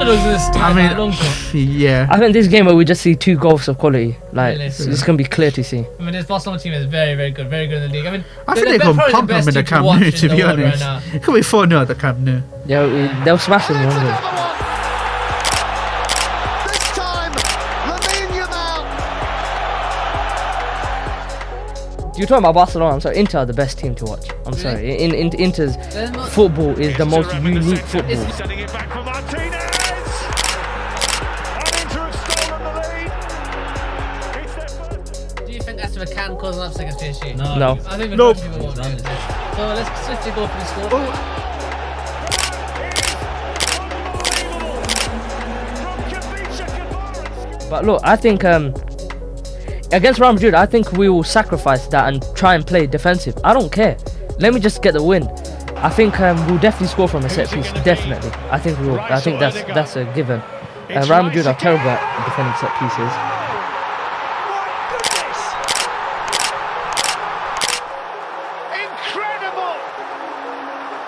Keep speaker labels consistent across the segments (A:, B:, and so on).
A: was going to start long shot.
B: Yeah.
C: I think this game where we just see 2 goals of quality, like
A: Really?
C: it's going to be clear to see.
A: I mean, this Barcelona team is very, very good in the league. I mean,
B: I think they can pump them in the Camp Nou, to be honest. It could be 4-0 at the Camp Nou.
C: Yeah, they'll smash them. Won't they? You're talking about Barcelona. I'm sorry, Inter are the best team to watch. I'm sorry. Inter's football is the most unique football.
D: Sending it back for Martinez. And Inter have stolen the lead. It's their first.
A: Do you think Aston Villa can cause an upset against PSG?
C: No.
A: I think
B: Nope.
A: people won't. So let's swiftly go for the score.
D: From Kavicha Kvaratskhelia.
C: But look, I think against Real Madrid, I think we will sacrifice that and try and play defensive. I don't care. Let me just get the win. I think we'll definitely score from a set piece. Definitely. I think we will. I think that's a given. Real Madrid are terrible at defending set pieces.
D: Incredible!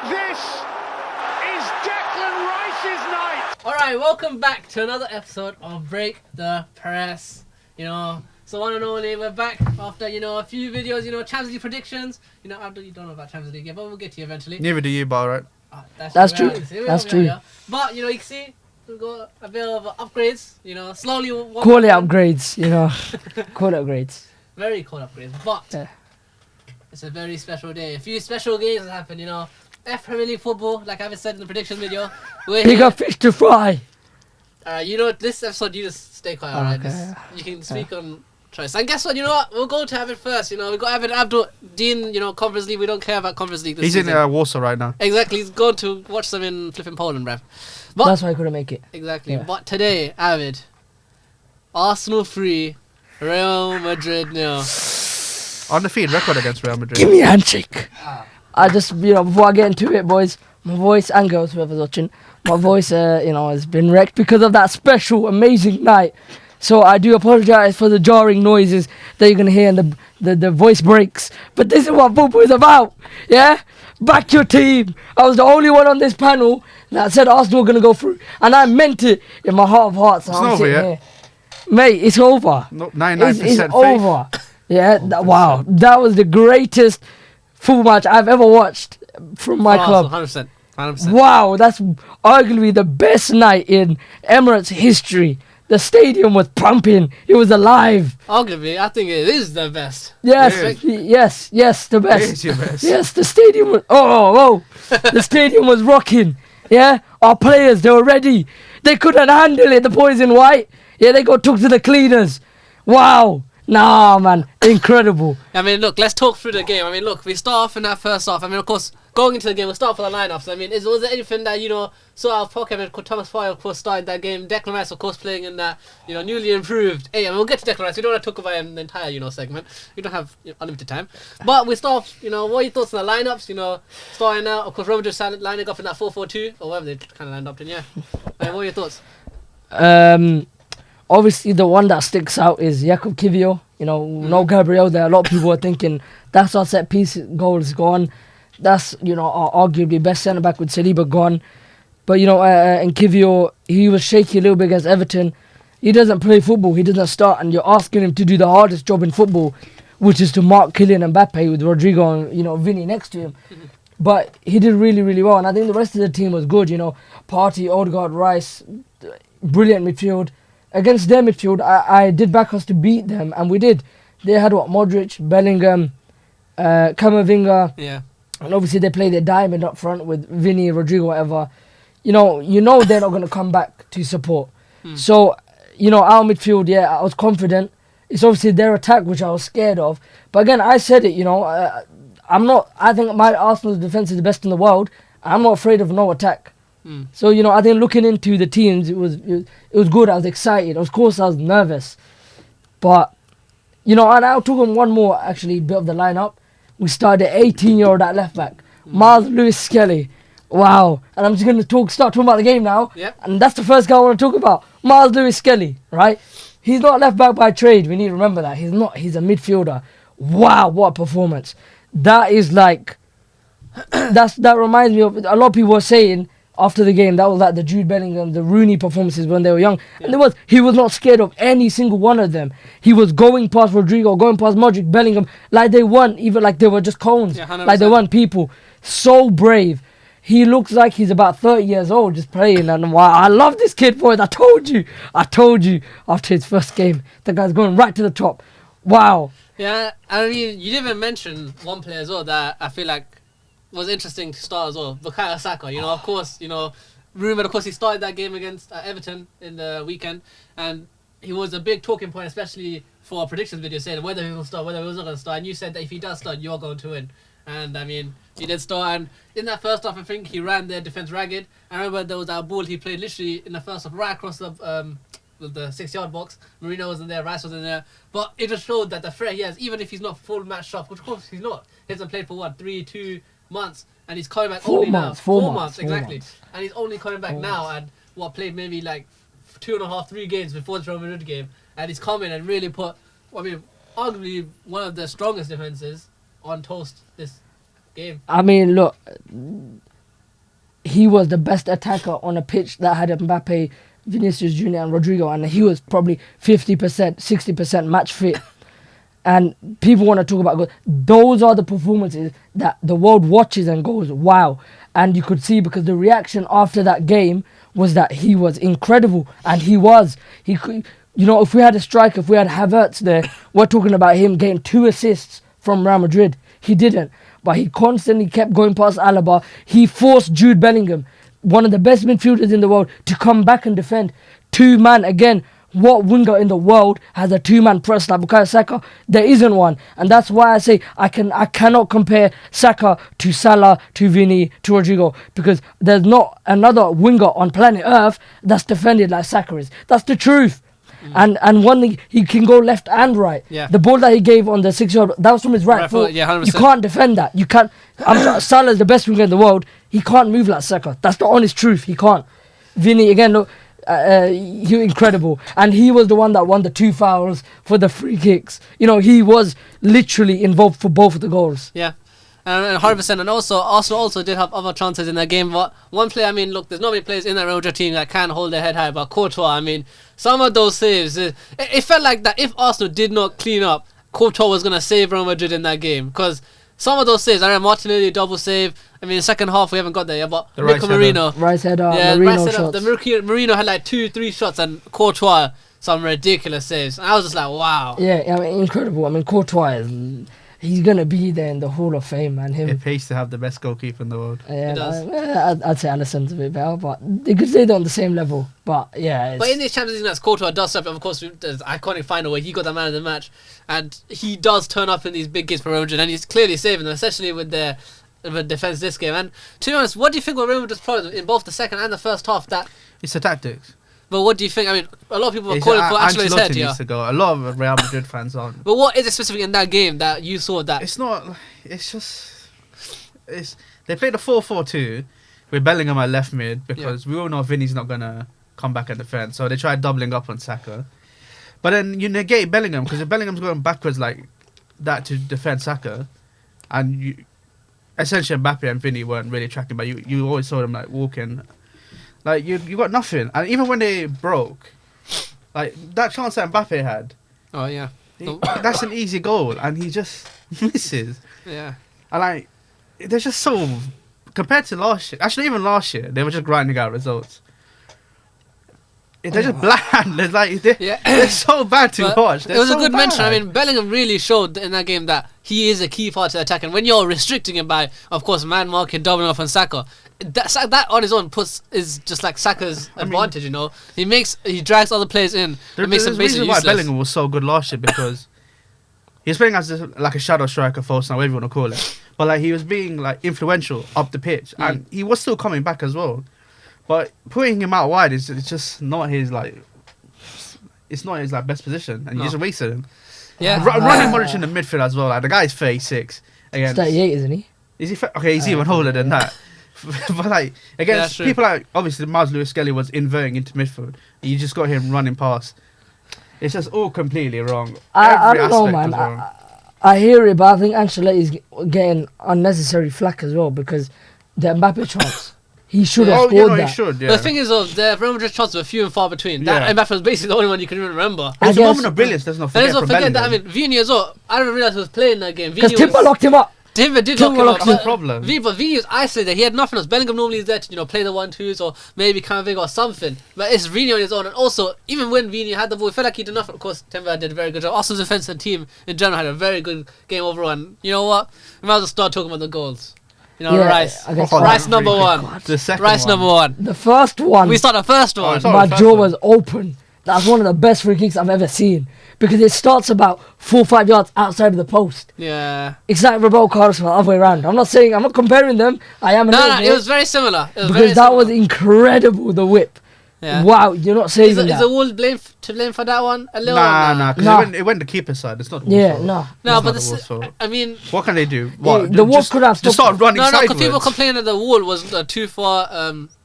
D: This is Declan Rice's night.
A: Alright, welcome back to another episode of Break the Press. So one and only, we're back after, a few videos, Champions League predictions. Abdul, you don't know about Champions League yet, but we'll get to you eventually.
B: Neither do you, Bar, right?
C: That's true. That's true.
A: Yeah. But, you can see, we've got a bit of upgrades, slowly.
C: Call it upgrades, Call it upgrades.
A: Very cool upgrades, but it's a very special day. A few special games that happen, F Premier League football, like I said in the predictions video.
C: Bigger fish to fry.
A: This episode, you just stay quiet, alright?
C: Okay.
A: You can speak on choice. And guess what? You know what? We'll go to Avid first. We've got Avid, Abdul, Dean, Conference League. We don't care about Conference League this
B: He's
A: season.
B: in Warsaw right now.
A: Exactly. He's going to watch them in flipping Poland, bruv. But
C: That's why I couldn't make it.
A: exactly.
C: Yeah.
A: But today, Avid, Arsenal 3, Real Madrid 0.
B: Undefeated record against Real Madrid.
C: Give me a handshake. I just, before I get into it, boys, my voice and girls, whoever's watching, my voice, has been wrecked because of that special, amazing night. So I do apologise for the jarring noises that you're going to hear and the voice breaks. But this is what football is about, yeah? Back your team. I was the only one on this panel that said Arsenal were going to go through. And I meant it in my heart of hearts.
B: It's not over yet.
C: Mate, it's over.
B: No, 99%
C: It's over. Yeah, wow. That was the greatest football match I've ever watched from my club.
A: 100%.
C: Wow, that's arguably the best night in Emirates history. The stadium was pumping. It was alive.
A: Arguably, I think it is the best.
C: Yes, the best.
B: It is your best.
C: Yes, the stadium was... Oh. The stadium was rocking. Yeah, our players, they were ready. They couldn't handle it, the boys in white. Yeah, they got took to the cleaners. Wow. Nah, man. Incredible.
A: I mean, look, let's talk through the game. I mean, look, we start off in that first half. I mean, of course, going into the game, we'll start for the lineups. I mean, was there anything that, saw out of pocket? I mean, Thomas Foy, of course, started that game. Declan Rice, of course, playing in that, newly improved. Hey, I mean, we'll get to Declan Rice. We don't want to talk about him the entire, segment. We don't have unlimited time. But we start off, what are your thoughts on the lineups? Starting out, of course, Real Madrid lining up in that 4-4-2, or whatever they kind of lined up in, yeah. I mean, what are your thoughts?
C: Obviously, the one that sticks out is Jakub Kiwior. No Gabriel there. A lot of people are thinking that's our set piece goal is gone. That's, our arguably best centre back with Saliba gone. But, and Kiwior, he was shaky a little bit against Everton. He doesn't play football. He doesn't start. And you're asking him to do the hardest job in football, which is to mark Kylian Mbappe with Rodrigo and, Vinny next to him. But he did really, really well. And I think the rest of the team was good. Partey, Odegaard, Rice, brilliant midfield. Against their midfield, I did back us to beat them, and we did. They had Modric, Bellingham, Camavinga.
A: Yeah.
C: And obviously they played their diamond up front with Vinny, Rodrigo, whatever. They're not going to come back to support. So, our midfield, I was confident. It's obviously their attack, which I was scared of. But again, I said it, I think my Arsenal's defence is the best in the world. I'm not afraid of no attack. So, I think looking into the teams, it was good. I was excited. Of course, I was nervous. But, and I'll talk on one more, actually, bit of the lineup. We started 18-year-old at left-back. Miles Lewis-Skelly. Wow. And I'm just going to start talking about the game now.
A: Yep.
C: And that's the first guy I want to talk about. Miles Lewis-Skelly, right? He's not left-back by trade. We need to remember that. He's not. He's a midfielder. Wow, what a performance. That is like... that reminds me of... A lot of people are saying... after the game, that was like the Jude Bellingham, the Rooney performances when they were young. And he was not scared of any single one of them. He was going past Rodrigo, going past Modric, Bellingham, like they weren't even like they were just cones, like they weren't people. So brave. He looks like he's about 30 years old just playing, and wow, I love this kid, boys. I told you after his first game, the guy's going right to the top. Wow.
A: Yeah, I mean, you didn't even mention one player as well that I feel like was interesting to start as well, Bukayo Saka. Of course, rumoured, of course, he started that game against Everton in the weekend, and he was a big talking point, especially for our predictions video, saying whether he will start, whether he was not going to start. And you said that if he does start, you're going to win. And I mean, he did start, and in that first half, I think he ran their defence ragged. I remember there was that ball he played literally in the first half right across the 6-yard box. Marino wasn't there, Rice wasn't there, but it just showed that the threat he has, even if he's not full match sharp, which of course he's not. He hasn't played for 2 months, and he's coming back only now. 4 months, exactly. And he's only coming back now, and played maybe like 2.5, 3 games before the Real Madrid game, and he's coming and really put, arguably one of the strongest defenses on toast this game. I
C: mean, look, he was the best attacker on a pitch that had Mbappe, Vinicius Junior and Rodrigo, and he was probably 50%, 60% match fit. And people want to talk about goals. Those are the performances that the world watches and goes, wow. And you could see, because the reaction after that game was that he was incredible. And he could, if we had a striker, if we had Havertz there, we're talking about him getting 2 assists from Real Madrid. He didn't. But he constantly kept going past Alaba. He forced Jude Bellingham, one of the best midfielders in the world, to come back and defend. 2-man again. What winger in the world has a 2-man press like Bukayo Saka? There isn't one. And that's why I say I cannot compare Saka to Salah, to Vini, to Rodrigo, because there's not another winger on planet Earth that's defended like Saka is. That's the truth. And one thing, he can go left and right.
A: Yeah.
C: The ball that he gave on the 6-yard, that was from his right foot.
A: Yeah, 100%.
C: You can't defend that. You can't. Salah's the best winger in the world. He can't move like Saka. That's the honest truth. He can't. Vini, again, look, he was incredible, and he was the one that won the 2 fouls for the free kicks. He was literally involved for both of the goals.
A: Yeah. And 100%, and also did have other chances in that game. But one player, look, there's not many players in that Real Madrid team that can hold their head high. But Courtois, some of those saves, it felt like that if Arsenal did not clean up, Courtois was going to save Real Madrid in that game. Because some of those saves, I remember Martinelli double save. Second half we haven't got there yet, but Marino.
C: Right header,
A: Marino
C: shots.
A: The Marino had like 2-3 shots, and Courtois some ridiculous saves. And I was just like, wow.
C: Yeah, incredible. Courtois he's gonna be there in the Hall of Fame, man.
B: It pays to have the best goalkeeper in the world.
A: Yeah, it does.
C: I'd say Alisson's a bit better, but they could say they're on the same level. But yeah,
A: but in this Champions League, Courtois does stuff. Of course, there's iconic final where he got the man of the match, and he does turn up in these big games for Real Madrid, and he's clearly saving them, especially with their defense this game. And to be honest, what do you think of Real Madrid's product in both the second and the first half? That
B: it's the tactics.
A: But what do you think? A lot of people are calling for Ancelotti's head here.
B: Needs to go. A lot of Real Madrid fans aren't.
A: But what is it specific in that game that you saw that?
B: It's not. It's just. They played a 4-4-2 with Bellingham at left mid because we all know Vinny's not gonna come back and defend. So they tried doubling up on Saka. But then you negate Bellingham because if Bellingham's going backwards like that to defend Saka, and essentially Mbappe and Vinny weren't really tracking, but you always saw them like walking. Like, you got nothing. And even when they broke, like, that chance that Mbappe had.
A: Oh, yeah.
B: That's an easy goal. And he just misses.
A: Yeah.
B: And, like, they're just so... Compared to last year... Actually, even last year, they were just grinding out results. They're just bland. They're so bad to watch. It
A: was a good mention. Bellingham really showed in that game that he is a key part to the attack. And when you're restricting him by, of course, man marking, doubling off on Saka... That on his own is just like Saka's advantage, He drags other players in and makes them basically useless.
B: Why Bellingham was so good last year because he was playing as like a shadow striker, false nine, whatever you want to call it. But like he was being like influential up the pitch, and he was still coming back as well. But putting him out wide is just not his like. It's not his like best position, and you just wasted him.
A: Yeah,
B: running Modric in the midfield as well. Like the guy's 36.
C: He's 38, isn't he?
B: Is he? Okay, he's even older than that. But like against people like obviously Miles Lewis-Skelly was inverting into midfield. You just got him running past. It's just all completely wrong.
C: I don't know, man. I hear it, but I think Ancelotti's getting unnecessary flack as well because the Mbappe chance. He should
A: Yeah.
C: have
B: Oh,
C: scored
B: he
C: that.
B: should. Yeah.
A: The thing is, though, the Real Madrid shots were few and far between. That
B: Yeah.
A: Mbappe was basically the only one you can even remember.
C: I
B: It's a
C: guess-
B: moment of brilliance. Let's not
A: And
B: forget.
A: let's not
B: from
A: forget that, I
B: Bellingham.
A: mean, Vini as well. I didn't realize he was playing that game.
C: Because
A: Vini
C: Timber
A: was,
C: locked him up.
A: Timber did
C: Timber
A: lock him
C: locked
A: up.
C: him
B: That's the problem.
A: Vini was isolated. He had nothing else. Bellingham normally is there to, play the 1-2s or maybe Camavinga or something. But it's Vini on his own. And also, even when Vini had the ball, it felt like he did nothing. Of course, Timber did a very good job. Arsenal's defense and team in general had a very good game overall. And you know what? We might as well start talking about the goals.
C: Yeah,
A: Rice.
C: I guess-
A: Rice number
B: Really
A: one.
C: God.
B: The second
A: Rice
B: one.
A: number one.
C: The first one,
A: We start the first one.
B: it's all-
C: my
B: the first
C: jaw
B: one.
C: was open. That's one of the best free kicks I've ever seen. Because it starts about 4-5 yards outside of the post.
A: Yeah.
C: It's like Roberto Carlos the other way around. I'm not comparing them. I am a little
A: No,
C: bit,
A: it was very similar. It was
C: because
A: very
C: that
A: similar.
C: was incredible, the whip.
A: Yeah.
C: Wow, you're not
A: Is
C: saving
A: the
C: that.
A: Wolves to blame for that one? A little
B: Nah, because
C: Nah.
B: it went the keeper's side. It's not.
C: Yeah,
B: Wolves'
C: no.
B: fault.
A: No,
B: It's
A: but
B: not the Wolves' fault.
A: I mean,
B: What can they do? What?
C: the Wolves
B: just,
C: could have
B: just
C: stopped-
B: start running
A: no,
B: sideways.
A: because people complain that the wall was too far,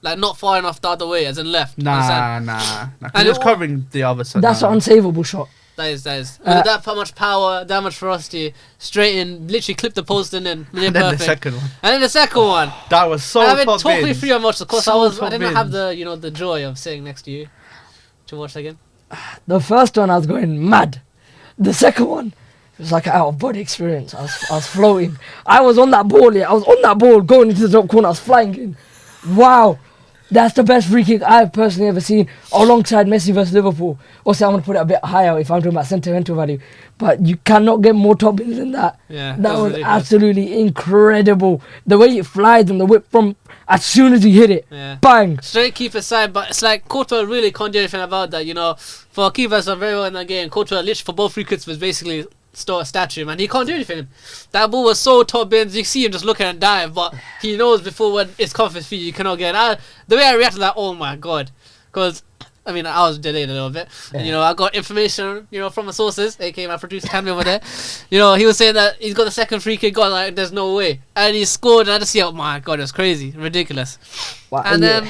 A: like not far enough the other way, as in left. Understand?
B: Nah. 'Cause
A: And
B: it was
A: it-
B: covering the other side.
C: That's an unsavable shot.
A: That is.
C: Uh,
A: With that much power, that much ferocity, straight in, literally clipped the post and then near
B: And then
A: perfect.
B: the second one.
A: And then the second one.
B: That was so
A: And I mean,
B: top
A: talk me
B: in.
A: through your match. Of course,
B: So
A: I
B: top
A: didn't
B: in.
A: have the joy of sitting next to you to watch that game.
C: The first one I was going mad. The second one, it was like an out of body experience. I was floating. I was on that ball. Yeah, I was on that ball going into the top corner. I was flying in. Wow, that's the best free kick I've personally ever seen, alongside Messi versus Liverpool. Also, I'm gonna put it a bit higher if I'm talking about sentimental value. But you cannot get more top bins than that.
A: Yeah,
C: That was
A: ridiculous.
C: absolutely incredible. The way it flies and the whip from as soon as you hit it,
A: Yeah.
C: bang.
A: Straight keeper side, but it's like Courtois really can't do anything about that. For keepers done very well in that game. Courtois literally for both free kicks was basically a statue, man. He can't do anything. That ball was so top bins. You see him just looking and dive, but he knows before when it's come for his feet, you cannot get it. The way I reacted to that, oh my god, because. I mean, I was delayed a little bit. And, I got information, from the sources, aka my producer, Cammy over there. He was saying that he's got the second free kick, like, there's no way. And he scored, and I just see, oh my god, it was crazy. Ridiculous.
C: Wow,
A: And
C: yeah.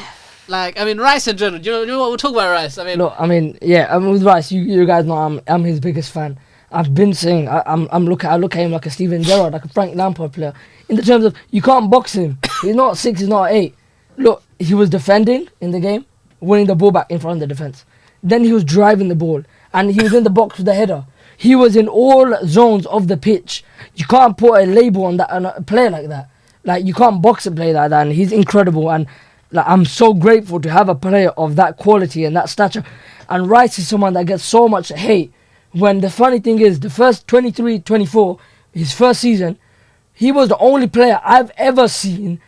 A: then, Rice in general, you know what, we'll talk about Rice.
C: With Rice, you guys know I'm his biggest fan. I've been saying I look at him like a Steven Gerrard, like a Frank Lampard player. In the terms of you can't box him. He's not 6, he's not 8. Look, he was defending in the game, winning the ball back in front of the defense. Then he was driving the ball, and he was in the box with the header. He was in all zones of the pitch. You can't put a label on a player like that. Like, you can't box a player like that, and he's incredible. And like, I'm so grateful to have a player of that quality and that stature. And Rice is someone that gets so much hate. When the funny thing is, the first 23-24, his first season, he was the only player I've ever seen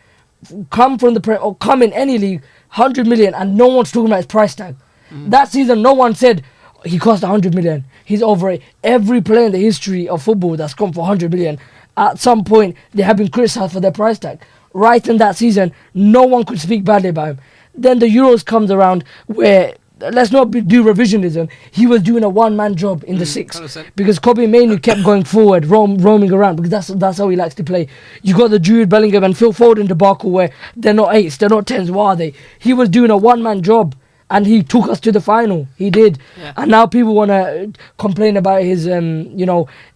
C: come from the Premier or come in any league, 100 million, and no one's talking about his price tag. That season, no one said he cost 100 million. He's over it. Every player in the history of football that's come for 100 million, at some point, they have been criticised for their price tag. Right in that season, no one could speak badly about him. Then the Euros comes around where, let's not do revisionism, he was doing a one-man job in the 6.
A: 100%.
C: Because Kobe Mainoo kept going forward, roaming around, because that's how he likes to play. You got the Jude Bellingham and Phil Foden debacle where they're not 8s, they're not 10s, what are they? He was doing a one-man job, and he took us to the final. He did.
A: Yeah.
C: And now people want to complain about his,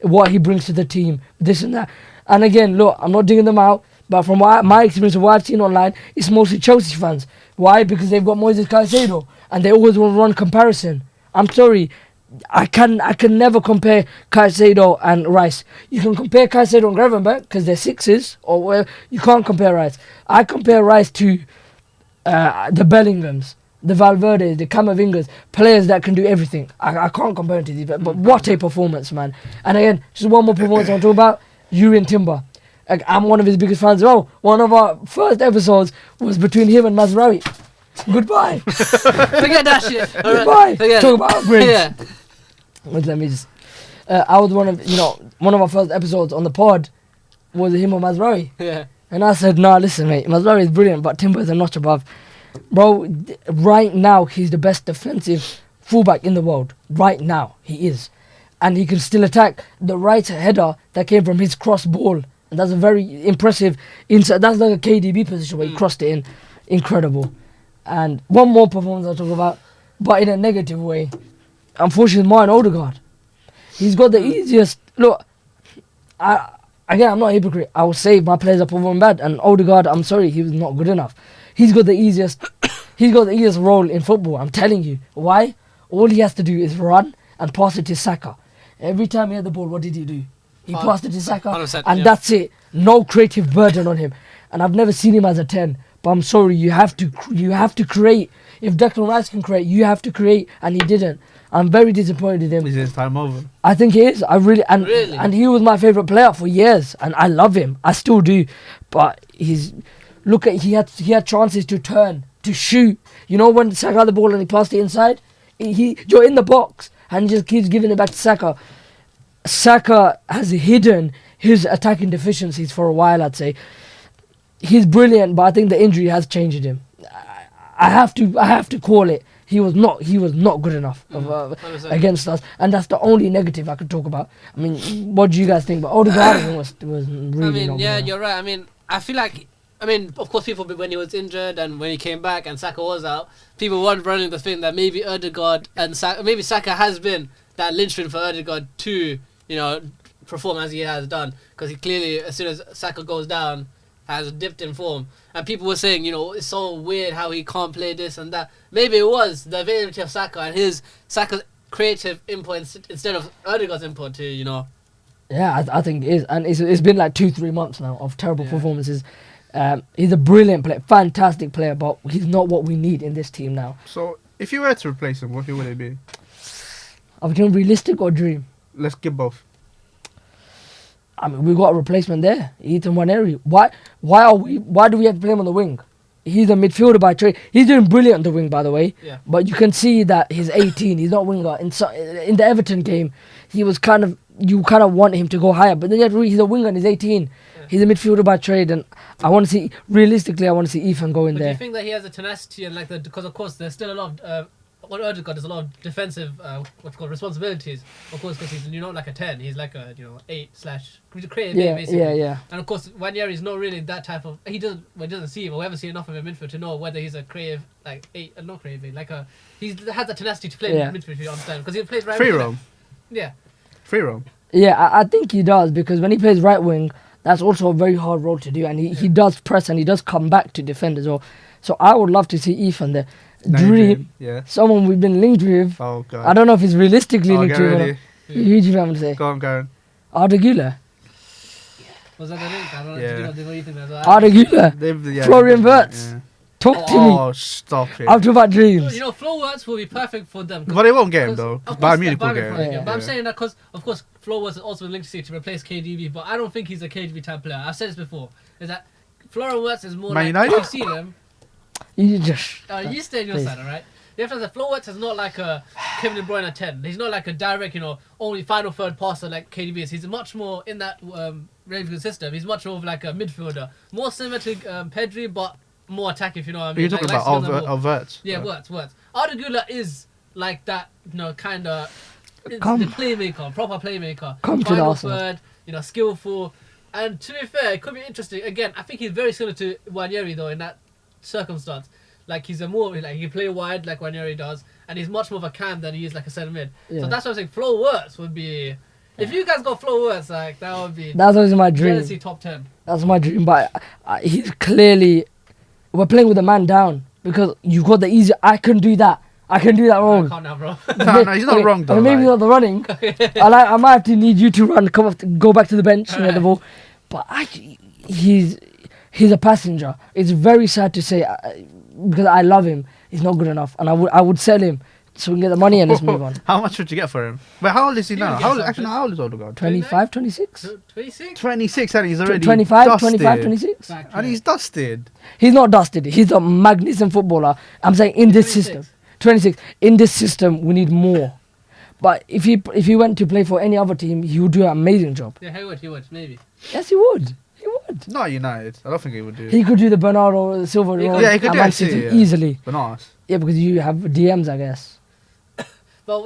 C: what he brings to the team, this and that. And again, look, I'm not digging them out, but from my experience of what I've seen online, it's mostly Chelsea fans. Why? Because they've got Moises Caicedo, and they always want to run comparison. I'm sorry, I can never compare Caicedo and Rice. You can compare Caicedo and Gravenberch because they're 6s, or well, you can't compare Rice. I compare Rice to the Bellinghams, the Valverdes, the Camavingas, players that can do everything. I can't compare it to these, but what a performance, man. And again, just one more performance I'll talk about, Yuri Timber. Like, I'm one of his biggest fans as well. One of our first episodes was between him and Mazraoui. Goodbye.
A: Forget that shit. All right,
C: Goodbye.
A: forget
C: Talk
A: it.
C: about upgrades.
A: Yeah.
C: Wait, let me just. I was one of our first episodes on the pod was him or Mazraoui.
A: Yeah.
C: And I said, nah, listen, mate, Mazraoui is brilliant, but Timber is a notch above. Bro, right now, he's the best defensive fullback in the world. Right now, he is. And he can still attack the right header that came from his cross ball. And that's a very impressive inside. That's like a KDB position where he crossed it in. Incredible. And one more performance I'll talk about, but in a negative way. Unfortunately, Martin Odegaard. He's got the easiest... Look, I'm not a hypocrite. I will say my players are performing bad. And Odegaard, I'm sorry, he was not good enough. he's got the easiest role in football. I'm telling you. Why? All he has to do is run and pass it to Saka. Every time he had the ball, what did he do? He passed it to Saka,
A: 100%,
C: and
A: yeah.
C: that's it. No creative burden on him. And I've never seen him as a 10. But I'm sorry, you have to create. If Declan Rice can create, you have to create, and he didn't. I'm very disappointed in him.
B: Is his time over?
C: I think he is.
A: Really?
C: And he was my favourite player for years, and I love him. I still do. But he had chances to turn, to shoot. You know when Saka had the ball and he passed it inside? You're in the box and he just keeps giving it back to Saka. Saka has hidden his attacking deficiencies for a while, I'd say. He's brilliant, but I think the injury has changed him. I have to call it. He was not good enough against us, and that's the only negative I could talk about. I mean, what do you guys think? But Odegaard was really not good enough.
A: You're right. I mean, I feel like, of course, people, when he was injured and when he came back and Saka was out, people weren't running the thing that maybe Odegaard and maybe Saka has been that linchpin for Odegaard to, perform as he has done, because he clearly, as soon as Saka goes down, has dipped in form. And people were saying, it's so weird how he can't play this and that. Maybe it was the availability of Saka and Saka's creative input instead of Odegaard's input to,
C: Yeah, I think it is. And it's been like 2-3 months now of terrible performances. He's a brilliant player, fantastic player, but he's not what we need in this team now.
B: So, if you were to replace him, what would it be?
C: Are we doing realistic or dream?
B: Let's give both.
C: I mean, we got a replacement there, Ethan Waneri. Why do we have to play him on the wing? He's a midfielder by trade. He's doing brilliant on the wing, by the way.
A: Yeah.
C: But you can see that he's 18. He's not winger. In the Everton game, he was you kind of want him to go higher. But then he's a winger and he's 18. Yeah. He's a midfielder by trade, and I want to see Ethan go in there.
A: Do you think that he has a tenacity and because of course there's still a lot of Odegaard has a lot of defensive responsibilities, of course, because he's not like a 10, he's like a 8/creative basically.
C: Yeah.
A: And of course Waneri is not really that type of, he doesn't see him, or we haven't seen enough of him in midfield to know whether he's a creative 8, not creative, he has the tenacity to play in midfield, you understand, because he plays right
B: Free
A: wing.
B: roam.
A: Yeah.
B: Free roam.
C: Yeah, I think he does, because when he plays right wing, that's also a very hard role to do, and he does press and he does come back to defend as well. So I would love to see Ethan there. Dream, someone we've been linked with.
B: Oh God.
C: I don't know if he's realistically linked with him. Who do you want to say?
B: Go on, Karen.
C: Arda Güler.
A: Was that the link? I don't know.
B: Yeah.
A: What do you think that's what
C: Arda Güler. Florian Wirtz.
B: Yeah.
C: Talk to me.
B: Oh, stop it.
C: I'm talking about dreams.
A: Flo Wirtz will be perfect for them.
B: But they won't get him though. Bayern Munich will get him.
C: Yeah.
A: But I'm saying that because, of course, Flo Wirtz is also linked to replace KDB, but I don't think he's a KDB type player. I've said this before. Is that Florian Wirtz is more
B: Man
A: like,
B: United?
A: if you see them,
C: You just.
A: you stay on your side, alright? You have to say Flo Wirtz is not like a Kevin De Bruyne 10. He's not like a direct, only final third passer like KDB is. He's much more in that Ravenswood system. He's much more of like a midfielder, more similar to Pedri, but more attack, if you know what I mean.
B: You're talking about Wirtz.
A: Yeah, Wirtz. Arda Güler is like that, kind of the playmaker, proper playmaker.
C: Come to the Arsenal.
A: Third, skillful. And to be fair, it could be interesting. Again, I think he's very similar to Waneri though in that circumstance. Like he can play wide like Waneri does, and he's much more of a cam than he is like a centre mid.
C: Yeah.
A: So that's what I'm saying. Flo Wirtz would be, if you guys got Flo Wirtz, that would be.
C: That's always my dream.
A: Jealousy top 10.
C: That's my dream, but he's clearly. We're playing with a man down because you got the easy. I can do that wrong.
A: I can't now, bro.
B: No, he's not wrong though.
C: Maybe not the running. I might have to need you to run, go back to the bench and get the ball. But he's a passenger. It's very sad to say because I love him. He's not good enough, and I would sell him so we can get the money and let's move on.
B: How much would you get for him? But how old is he now? How old is Odegaard?
C: 25, 26?
A: 26?
B: 26, and he's already
C: 25,
B: dusted.
C: 25, 26?
B: And he's dusted.
C: He's not dusted. He's a magnificent footballer. I'm saying in this
A: 26.
C: system. 26. In this system, we need more. But if he went to play for any other team, he would do an amazing job.
A: Yeah, he would, maybe.
C: Yes, he would. He would.
B: Not United. I don't think he would do it.
C: He could do the Bernardo Silva role
B: Yeah, he could
C: at
B: do
C: Man
B: it,
C: City
B: yeah.
C: easily.
B: But not us.
C: Yeah, because you have DMs, I guess.
A: But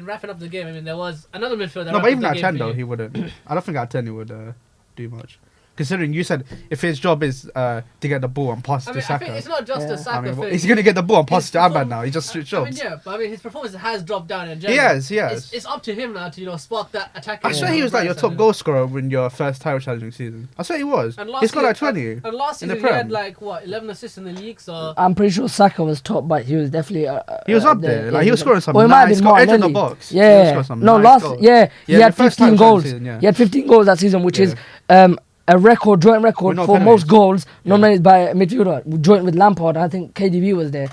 A: wrapping up the game, there was another midfielder.
B: No, but even at 10 though, he wouldn't. I don't think at 10 he would do much. Considering you said if his job is to get the ball and pass
A: I
B: to
A: mean, I
B: Saka.
A: think it's not just a Saka thing.
B: He's going to get the ball and pass
A: His
B: to Ahmad
A: perform-
B: now. He just switched
A: I mean,
B: jobs.
A: yeah, but I mean, his performance has dropped down in
B: He
A: general.
B: has.
A: It's up to him now to spark that attacking.
B: I swear he was like your top goal scorer in your first title challenging season. I swear he was.
A: And
B: He scored like 20.
A: And last
B: in the
A: season he had
B: Prem.
A: like 11 assists in the league. So
C: I'm pretty sure Saka was top, but he was definitely.
B: He was up there. Like he was scoring some
C: Well, it might have
B: nice
C: been
B: goals. Edge in the
C: Martinelli.
B: box. He was
C: Yeah.
B: scoring some
C: No,
B: nice
C: last
B: goals.
C: yeah, he
B: Yeah,
C: had
B: the first
C: 15
B: title
C: goals.
B: season, yeah.
C: He had 15 goals that season, which
B: Yeah.
C: is a joint record
B: With no
C: for
B: penalties.
C: most goals
B: Yeah.
C: nominated by a midfielder, joint with Lampard. I think KDB was there,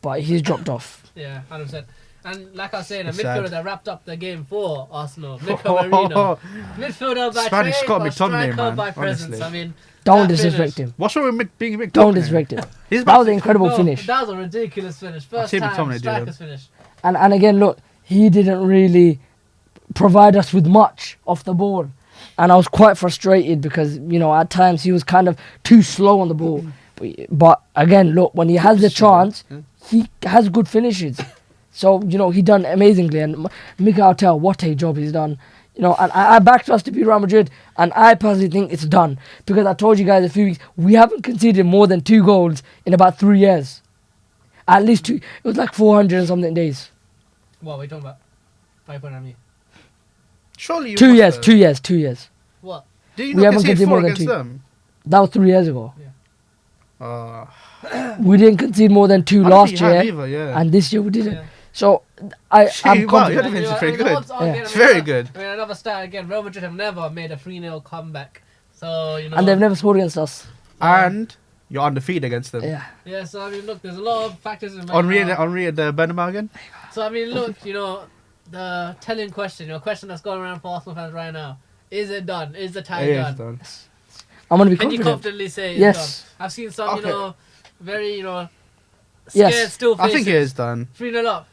C: but he's dropped off.
A: yeah, 100%. And like I was saying, a
B: It's
A: midfielder
B: sad.
A: that wrapped up the game for Arsenal, Mikel Merino. Midfielder by
B: Spanish
A: trade,
B: Scott
A: but
B: McTominay,
A: striker
B: man,
A: by presence.
B: honestly.
A: I mean,
C: Don't
A: that
C: disrespect
A: finish.
C: him.
B: What's wrong with being McTominay?
C: Don't disrespect him.
B: He's
C: That was an
B: about
C: incredible
A: No,
C: finish.
A: That was a ridiculous finish. First
B: see
A: time,
B: McTominay do
A: striker's
B: that.
A: finish.
C: And again, look, he didn't really provide us with much off the ball. And I was quite frustrated because, at times he was kind of too slow on the ball. But again, look, when he has the chance, he has good finishes. So, he done amazingly. And Mikel Arteta, what a job he's done. And I backed us to beat Real Madrid. And I personally think it's done. Because I told you guys a few weeks, we haven't conceded more than 2 goals in about 3 years. At least 2. It was like 400 and something days.
A: What are we talking about? 5.9.
B: Surely you
C: 2
B: must
C: years,
B: have.
C: 2 years, 2 years.
A: What?
B: Did you
C: We
B: not
C: haven't
B: concede
C: conceded
B: 4
C: more than
B: against
C: 2.
B: them?
C: That was 3 years ago. We didn't concede more than 2
B: I don't
C: last
B: think you have
C: year.
B: either, yeah.
C: And this year we didn't.
A: Yeah.
C: So I'm
B: Wow, your
C: confident.
B: defense is pretty
A: the
B: good.
A: odds are,
C: Yeah.
A: again,
B: It's very good.
A: I mean, another stat again. Real Madrid have never made a 3-0 comeback. So,
C: And they've never scored against us.
B: And you're undefeated against them.
C: Yeah.
A: Yeah, so I mean, look, there's a lot of factors in
B: Henri at the Bernabeu again?
A: So I mean, look, the telling question, question that's going around for Arsenal fans right now: is it done? Is the tie
B: Yeah,
A: done?
B: it's done.
C: I'm going to be
A: Can you
C: confident.
A: confidently say it's
C: Yes.
A: done? I've seen some,
B: Okay.
A: very,
C: Yes.
A: scared still
B: I
A: faces.
B: think it is done.
A: 3-0 up.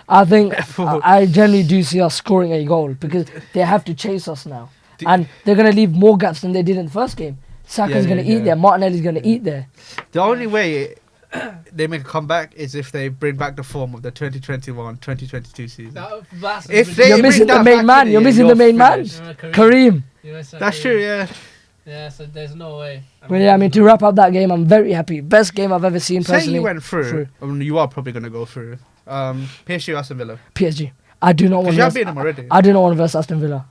C: I think I generally do see us scoring a goal because they have to chase us now. And they're going to leave more gaps than they did in the first game. Saka's going to eat there. Martinelli's going to eat there.
B: The only way they make a comeback is if they bring back the form of the 2021-2022 season.
A: That's
B: If they
C: You're
B: bring
C: missing the
B: that
C: main
B: back
C: man.
B: in,
C: You're
B: yeah,
C: missing the main man.
B: finished.
C: Kareem.
B: That's true, yeah.
A: Yeah, so there's no way.
C: But yeah, to wrap up that game, I'm very happy. Best game I've ever seen
B: Say
C: personally.
B: you went through. I mean, you are probably going to go through. PSG or Aston Villa.
C: PSG. I do not want
B: Because you have
C: to.
B: beaten them already.
C: I do not want to verse Aston Villa.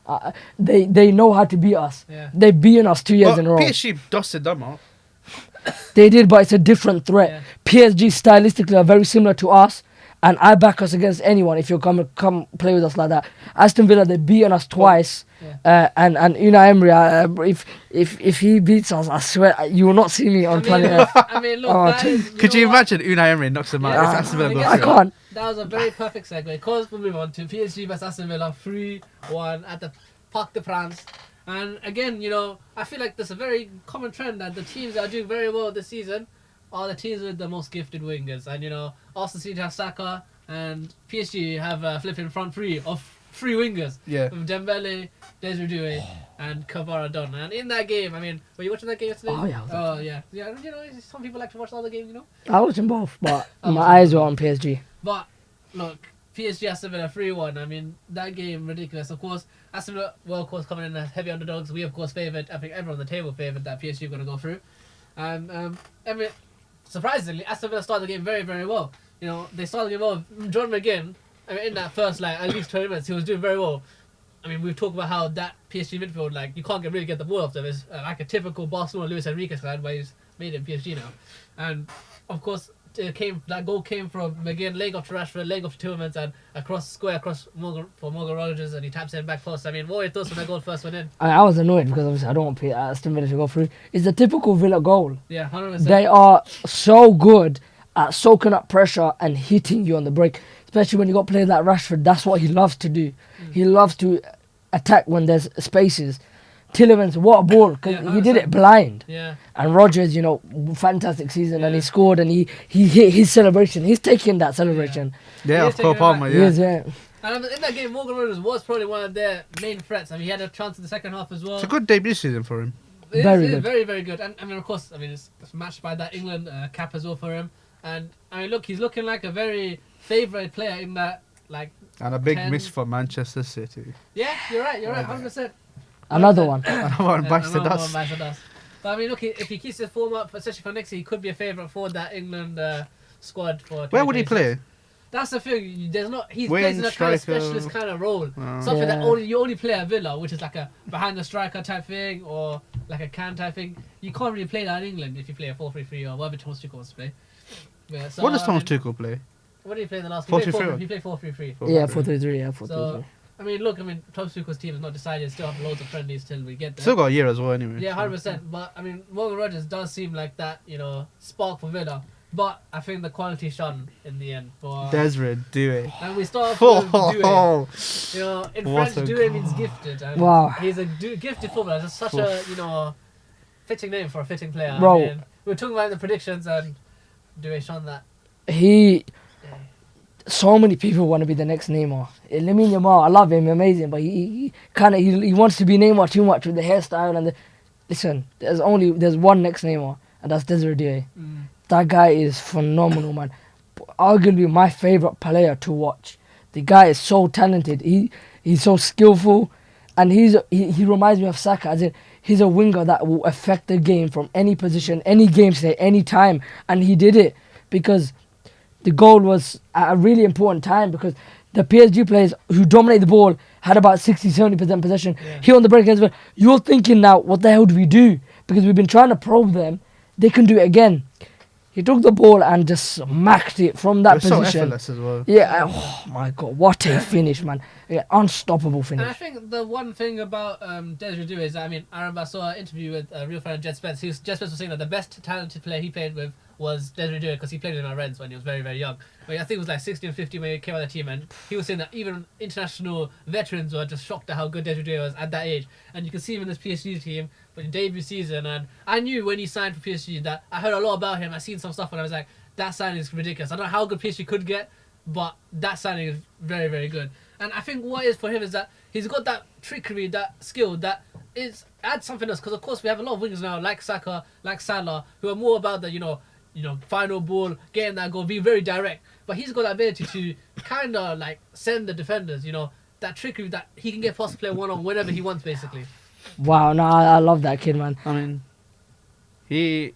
C: They know how to beat us.
A: Yeah.
C: They've beaten us 2 years
B: Well,
C: in a row.
B: PSG dusted them out.
C: They did, but it's a different threat.
A: Yeah.
C: PSG stylistically are very similar to us, and I back us against anyone if you come play with us like that. Aston Villa, they've beaten us twice, and Unai Emery, if he beats us, I swear you will not see me on planet Earth.
A: I mean, look,
C: Oh,
A: that is,
B: Could you
A: know what?
B: imagine Unai Emery knocks them out?
A: Yeah.
B: If Aston Villa go
A: I
C: I
B: through?
C: can't.
A: That was a very perfect segue. Because we'll move on to PSG vs Aston Villa 3-1 at the Parc des Princes. And again, I feel like there's a very common trend that the teams that are doing very well this season are the teams with the most gifted wingers. And Arsenal seem to have Saka, and PSG have a flipping front three of 3 wingers.
B: Yeah.
A: With Dembele, Desiree, and Kvara done. And in that game, I mean, were you watching that game yesterday?
C: Oh, yeah, I was
A: Oh yeah. Yeah. Some people like to watch all the games.
C: I watch them both, but
A: I
C: my
A: watch
C: eyes
A: them
C: were on PSG.
A: But look, PSG Aston Villa 3-1. I mean, that game ridiculous. Of course, Aston Villa were of course coming in as heavy underdogs. We of course favoured. I think everyone on the table favoured that PSG were going to go through. And I mean, surprisingly, Aston Villa started the game very, very well. They started the game well. John McGinn, I mean, in that first at least 20 minutes, he was doing very well. I mean, we've talked about how that PSG midfield, you can't really get the ball off them. It's like a typical Barcelona Luis Enrique side, but he's made it PSG now. And of course, that goal came from McGinn, leg off to Rashford, leg off to Tillmans, and across Morgan Rogers, and he taps in back post. I mean, what were your thoughts when that goal first went in?
C: I was annoyed because obviously I don't want Aston Villa to go through. It's a typical Villa goal.
A: Yeah, 100%.
C: They are so good at soaking up pressure and hitting you on the break. Especially when you got players like Rashford, that's what he loves to do. He loves to attack when there's spaces. Tillemans, what a ball, because he did it blind.
A: Yeah.
C: And Rodgers, fantastic season, and he scored, and he hit his celebration. He's taking that celebration.
B: Yeah,
A: He
B: of
A: is taking
B: Cole Palmer,
A: it
C: He
B: yeah.
C: is, yeah.
A: And in that game, Morgan Rogers was probably one of their main threats. I mean, he had a chance in the second half as well.
B: It's a good debut season for him.
A: It
C: Very
A: is
C: good.
A: very, very good. And I mean, of course, it's matched by that England cap as well for him. And I mean, look, he's looking like a very favourite player in that,
B: And a big
A: 10.
B: miss for Manchester City.
A: Yeah, you're right, 100%.
C: Another one.
B: Another one bites the
A: Another one
B: dust.
A: bites the dust. But I mean, look, if he keeps his form up, especially for next year, he could be a favourite for that England squad for.
B: Where would he
A: 2026.
B: play?
A: That's the thing. There's not. He
B: Wing,
A: plays in a kind of
B: striker.
A: specialist kind of role.
B: Oh.
A: Something that
C: Yeah.
A: you only play at Villa, which is like a behind the striker type thing or like a can type thing. You can't really play that in England if you play a 4-3-3 or whatever Thomas Tuchel wants to play. Yeah, so,
B: What does
A: I
B: Thomas
A: mean,
B: Tuchel play?
A: What did he play in the last?
B: 4-3-3.
A: He played 4-3-3.
C: Yeah, 4-3-3. Yeah, 4-3-3.
A: So I mean, look, Thomas Tuchel's team is not decided. Still have loads of friendlies till we get there.
B: Still got a year as well, anyway.
A: Yeah, 100%. But I mean, Morgan Rogers does seem like that, spark for Villa. But I think the quality shone in the end. For
B: Desiree, do it.
A: and we start off with Doué.
B: Oh,
A: In
B: What
A: French,
B: a
A: Doué
B: goal.
A: means gifted. And
C: Wow.
A: He's a gifted footballer. It's such a fitting name for a fitting player.
C: Bro.
A: I mean, we were talking about the predictions and Doué shone that.
C: He. So many people want to be the next Neymar. Lamine Yamal, I love him, amazing, but he kind of he wants to be Neymar too much with the hairstyle and the. Listen, there's one next Neymar, and that's Desiree Doué. That guy is phenomenal, man. Arguably my favorite player to watch. The guy is so talented. He's so skillful, and he reminds me of Saka. As in, he's a winger that will affect the game from any position, any game state, any time, and he did it because the goal was at a really important time because the PSG players who dominate the ball had about 60-70% possession.
A: Yeah.
C: Here on the break against Villa, you're thinking now, what the hell do we do? Because we've been trying to probe them. They can do it again. He took the ball and just smacked it from that
B: It's so
C: position.
B: effortless as well.
C: Yeah, oh my God, what a finish, man. Yeah, unstoppable
A: And I
C: finish.
A: think the one thing about Desiree Doué is, I remember I saw an interview with a real friend, Jet Spence. Jet Spence was saying that the best talented player he played with was Desiree Doué because he played with him at Reds when he was very, very young. But I think it was like 16 or 15 when he came out of the team, and he was saying that even international veterans were just shocked at how good Desiree Doué was at that age. And you can see him in this PSG team for the debut season. And I knew when he signed for PSG that I heard a lot about him. I seen some stuff and I was like, that signing is ridiculous. I don't know how good PSG could get, but that signing is very, very good. And I think what it is for him is that he's got that trickery, that skill that adds something else. Because of course we have a lot of wingers now, like Saka, like Salah, who are more about the final ball, getting that goal, being very direct. But he's got that ability to kind of like send the defenders, that trickery that he can get past the player one-on whenever he wants, basically.
C: Wow, no, I love that kid, man.
B: I mean, he.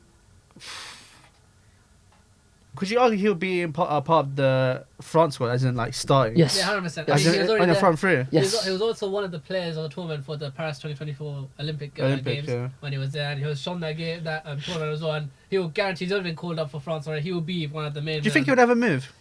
B: Could you argue he'll be part of the France squad, as in like starting?
C: Yes.
A: Yeah, 100%.
B: As
A: He was
B: in,
A: already
B: on the
A: there.
B: front three.
C: Yes.
A: He was also one of the players of the tournament for the Paris 2024 Olympic games
B: yeah.
A: when he was there, and he was shown that game, that tournament as well. And he will guarantee he's already been called up for France already. He will be one of the main.
B: Do you think he would ever move?